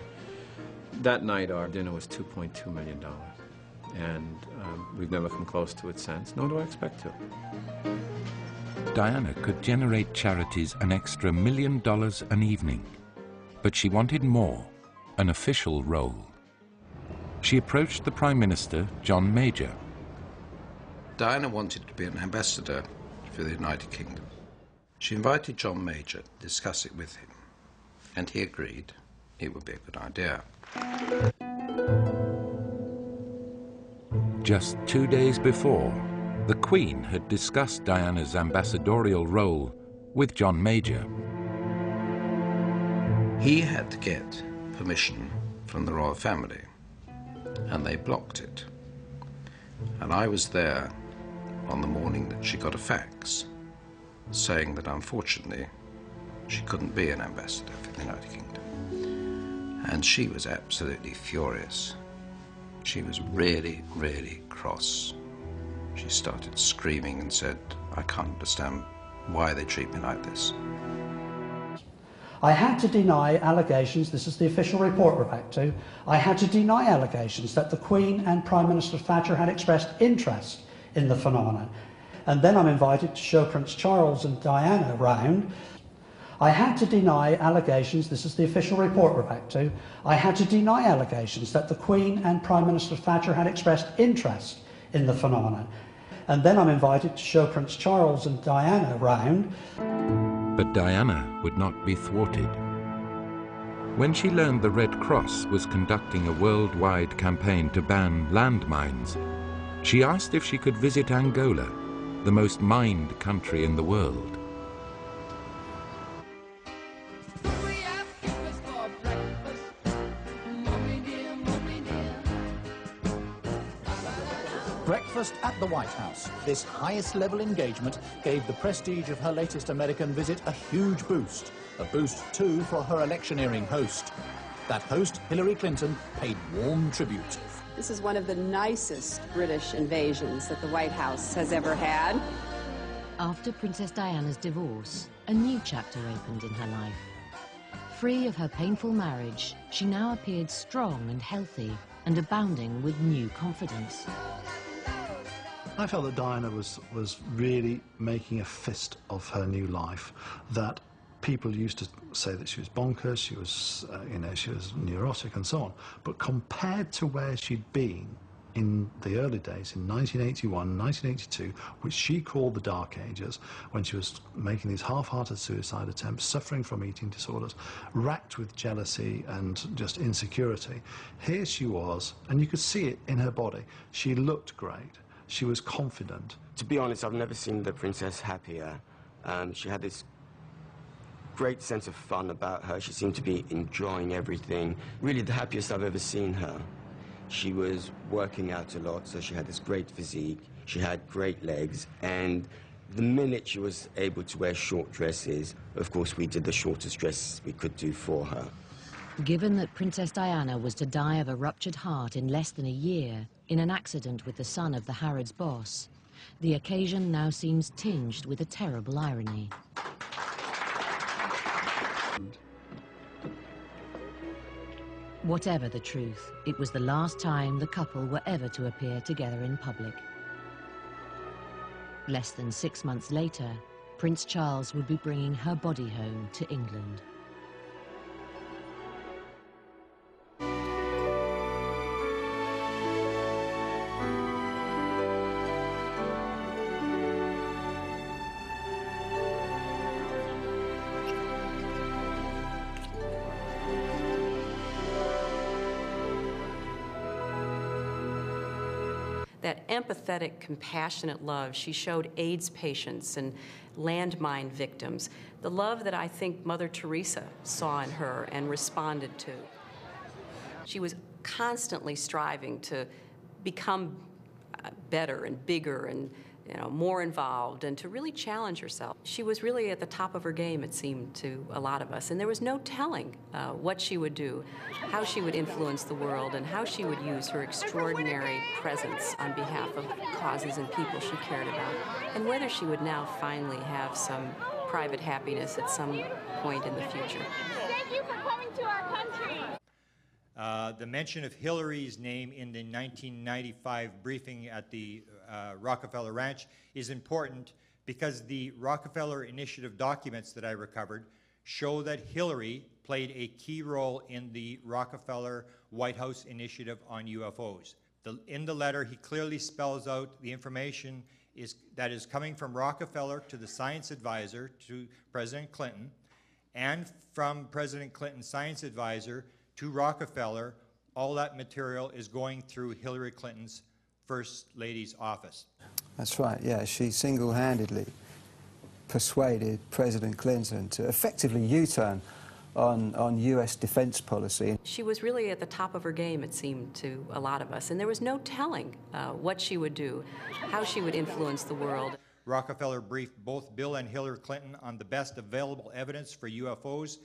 That night, our dinner was $2.2 million. And we've never come close to it since, nor do I expect to. Diana could generate charities an extra $1 million an evening, but she wanted more, an official role. She approached the Prime Minister, John Major. Diana wanted to be an ambassador for the United Kingdom. She invited John Major to discuss it with him, and he agreed it would be a good idea. Just 2 days before, the Queen had discussed Diana's ambassadorial role with John Major. He had to get permission from the royal family, and they blocked it. And I was there on the morning that she got a fax saying that unfortunately she couldn't be an ambassador for the United Kingdom. And she was absolutely furious. She was really, really cross. She started screaming and said, "I can't understand why they treat me like this." I had to deny allegations, this is the official report we're back to, I had to deny allegations that the Queen and Prime Minister Thatcher had expressed interest in the phenomenon. And then I'm invited to show Prince Charles and Diana around. I had to deny allegations, this is the official report we're back to, I had to deny allegations that the Queen and Prime Minister Thatcher had expressed interest in the phenomenon. And then I'm invited to show Prince Charles and Diana around. But Diana would not be thwarted. When she learned the Red Cross was conducting a worldwide campaign to ban landmines, she asked if she could visit Angola, the most mined country in the world. Breakfast at the White House. This highest-level engagement gave the prestige of her latest American visit a huge boost. A boost, too, for her electioneering host. That host, Hillary Clinton, paid warm tribute. This is one of the nicest British invasions that the White House has ever had. After Princess Diana's divorce, a new chapter opened in her life. Free of her painful marriage, she now appeared strong and healthy and abounding with new confidence. I felt that Diana was really making a fist of her new life, that people used to say that she was bonkers, she was, she was neurotic and so on. But compared to where she'd been in the early days, in 1981, 1982, which she called the Dark Ages, when she was making these half-hearted suicide attempts, suffering from eating disorders, racked with jealousy and just insecurity, here she was, and you could see it in her body. She looked great. She was confident. To be honest, I've never seen the princess happier. She had this great sense of fun about her. She seemed to be enjoying everything. Really the happiest I've ever seen her. She was working out a lot, so she had this great physique. She had great legs, and the minute she was able to wear short dresses, of course we did the shortest dresses we could do for her. Given that Princess Diana was to die of a ruptured heart in less than a year, in an accident with the son of the Harrods' boss, the occasion now seems tinged with a terrible irony. Whatever the truth, it was the last time the couple were ever to appear together in public. Less than 6 months later, Prince Charles would be bringing her body home to England. That empathetic, compassionate love she showed AIDS patients and landmine victims, the love that I think Mother Teresa saw in her and responded to. She was constantly striving to become better and bigger and more involved and to really challenge herself. She was really at the top of her game, it seemed to a lot of us, and there was no telling what she would do, how she would influence the world, and how she would use her extraordinary presence on behalf of causes and people she cared about, and whether she would now finally have some private happiness at some point in the future. Thank you for coming to our country. The mention of Hillary's name in the 1995 briefing at the Rockefeller Ranch is important because the Rockefeller Initiative documents that I recovered show that Hillary played a key role in the Rockefeller White House Initiative on UFOs. In the letter, he clearly spells out the information that is coming from Rockefeller to the science advisor to President Clinton, and from President Clinton's science advisor to Rockefeller. All that material is going through Hillary Clinton's First Lady's office. That's right, yeah. She single-handedly persuaded President Clinton to effectively U-turn on US defense policy. She was really at the top of her game, it seemed to a lot of us, and there was no telling what she would do, how she would influence the world. Rockefeller briefed both Bill and Hillary Clinton on the best available evidence for UFOs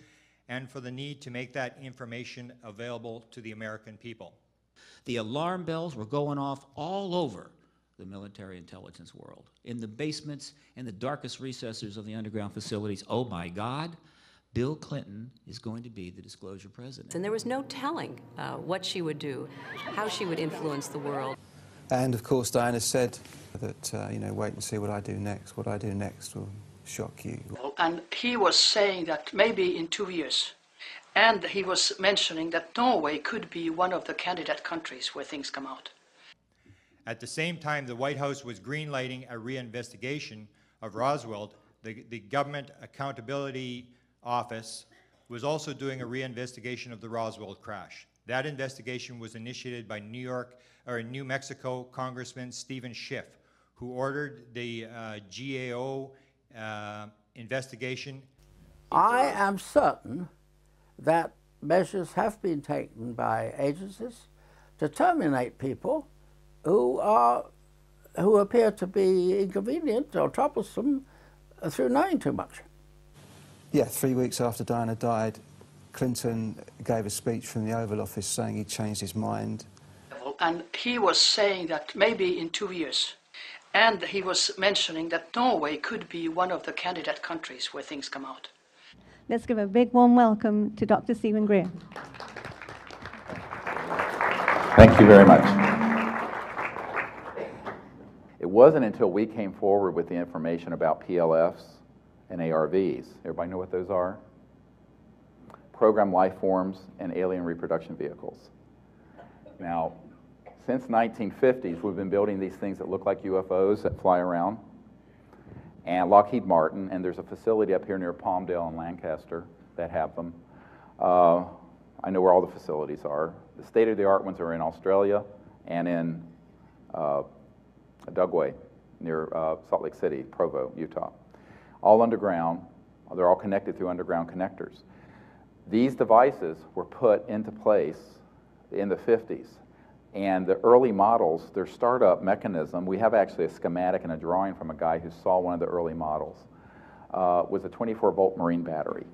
and for the need to make that information available to the American people. The alarm bells were going off all over the military intelligence world, in the basements and the darkest recesses of the underground facilities. Oh my God, Bill Clinton is going to be the disclosure president. And there was no telling what she would do, how she would influence the world. And of course Diana said that, you know, wait and see what I do next. What I do next will shock you. And he was saying that maybe in 2 years. And he was mentioning that Norway could be one of the candidate countries where things come out. At the same time, the White House was greenlighting a reinvestigation of Roswell. The Government Accountability Office was also doing a reinvestigation of the Roswell crash. That investigation was initiated by New Mexico Congressman Stephen Schiff, who ordered the GAO investigation. I am certain that measures have been taken by agencies to terminate people who appear to be inconvenient or troublesome through knowing too much. Yeah, 3 weeks after Diana died, Clinton gave a speech from the Oval Office saying he'd changed his mind. And he was saying that maybe in 2 years. And he was mentioning that Norway could be one of the candidate countries where things come out. Let's give a big warm welcome to Dr. Stephen Greer. Thank you very much. It wasn't until we came forward with the information about PLFs and ARVs. Everybody know what those are? Programmed life forms and alien reproduction vehicles. Now, since 1950s, we've been building these things that look like UFOs that fly around. And Lockheed Martin, and there's a facility up here near Palmdale and Lancaster that have them. I know where all the facilities are. The state-of-the-art ones are in Australia and in Dugway near Salt Lake City, Provo, Utah. All underground. They're all connected through underground connectors. These devices were put into place in the 50s. And the early models, their startup mechanism, we have actually a schematic and a drawing from a guy who saw one of the early models, was a 24-volt marine battery.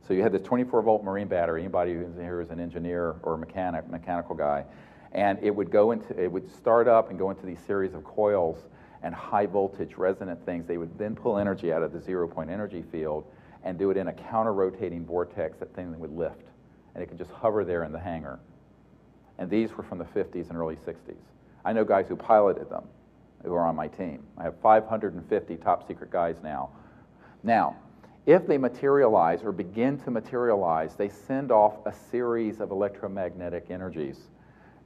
So you had this 24-volt marine battery. Anybody who's here is an engineer or a mechanical guy. And it would start up and go into these series of coils and high voltage resonant things. They would then pull energy out of the 0-point energy field and do it in a counter-rotating vortex. That thing would lift. And it could just hover there in the hangar. And these were from the 50s and early 60s. I know guys who piloted them who are on my team. I have 550 top secret guys now. Now, if they materialize or begin to materialize, they send off a series of electromagnetic energies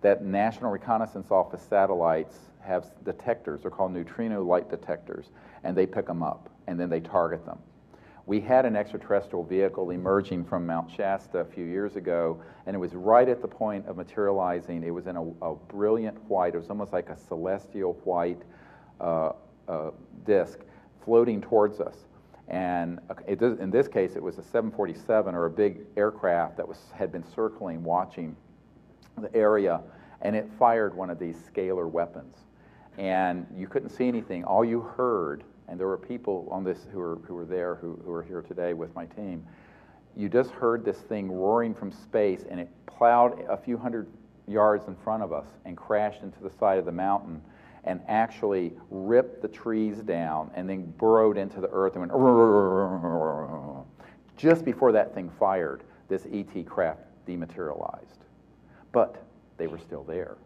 that National Reconnaissance Office satellites have detectors. They're called neutrino light detectors, and they pick them up, and then they target them. We had an extraterrestrial vehicle emerging from Mount Shasta a few years ago, and it was right at the point of materializing. It was in a brilliant white. It was almost like a celestial white disk floating towards us. And in this case, it was a 747 or a big aircraft that had been circling, watching the area, and it fired one of these scalar weapons. And you couldn't see anything. All you heard, and there were people on this who were there, who are here today with my team, you just heard this thing roaring from space, and it plowed a few hundred yards in front of us and crashed into the side of the mountain and actually ripped the trees down and then burrowed into the earth and went just before that thing fired, this ET craft dematerialized. But they were still there.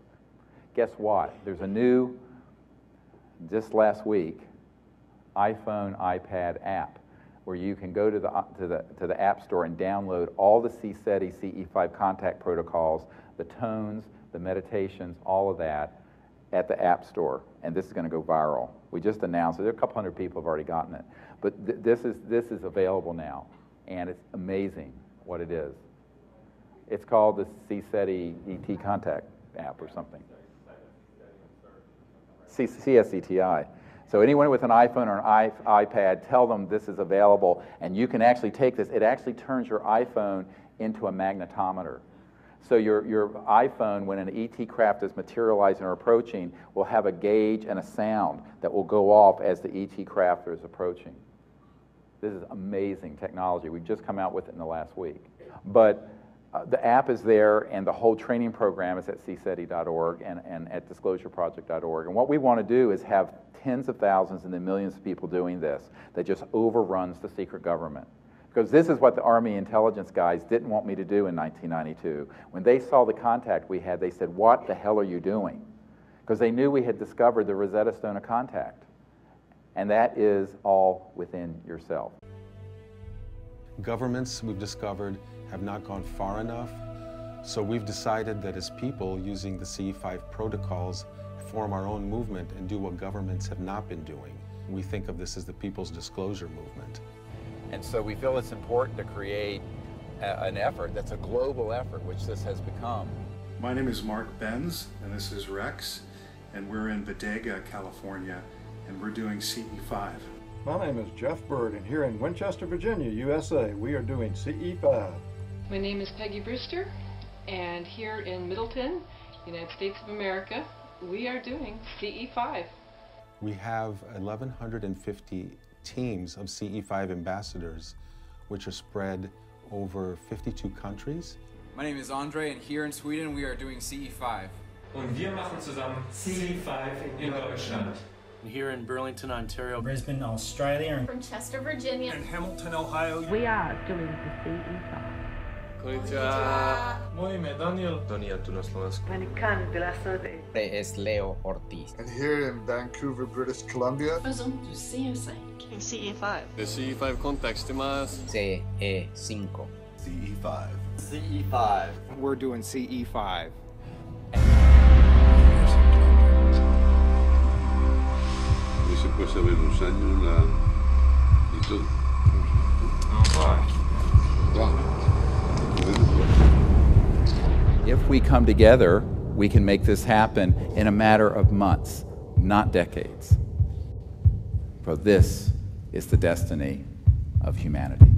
Guess what? There's a new, just last week, iPhone, iPad app where you can go to the App Store and download all the CSETI CE5 contact protocols, the tones, the meditations, all of that at the App Store, and this is going to go viral. We just announced it. There are a couple hundred people have already gotten it, but this is available now, and it's amazing what it is. It's called the CSETI ET contact app or something. CSETI. So anyone with an iPhone or an iPad, tell them this is available, and you can actually take this. It actually turns your iPhone into a magnetometer. So your iPhone, when an ET craft is materializing or approaching, will have a gauge and a sound that will go off as the ET craft is approaching. This is amazing technology. We've just come out with it in the last week. But the app is there, and the whole training program is at cseti.org and at disclosureproject.org. And what we want to do is have tens of thousands and then millions of people doing this that just overruns the secret government. Because this is what the Army intelligence guys didn't want me to do in 1992. When they saw the contact we had, they said, "What the hell are you doing?" Because they knew we had discovered the Rosetta Stone of contact. And that is all within yourself. Governments, we've discovered, have not gone far enough. So we've decided that as people, using the CE5 protocols, form our own movement and do what governments have not been doing. We think of this as the People's Disclosure Movement. And so we feel it's important to create an effort that's a global effort, which this has become. My name is Mark Benz, and this is Rex, and we're in Bodega, California, and we're doing CE5. My name is Jeff Bird, and here in Winchester, Virginia, USA, we are doing CE5. My name is Peggy Brewster, and here in Middleton, United States of America, we are doing CE5. We have 1,150 teams of CE5 ambassadors, which are spread over 52 countries. My name is Andre, and here in Sweden, we are doing CE5. Und wir machen zusammen CE5 in Deutschland. Here in Burlington, Ontario. Brisbane, Australia. From Chester, Virginia. In Hamilton, Ohio. We are doing the CE5. Konnichiwa. Moje ime Daniel. Daniel tu na Slovensku. Es Leo Ortiz. And here in Vancouver, British Columbia. Faisons du CE5. CE5. The CE5 context más. CE5. CE5. CE5. We're doing CE5. Se può sapere un segno di tutto. If we come together, we can make this happen in a matter of months, not decades. For this is the destiny of humanity.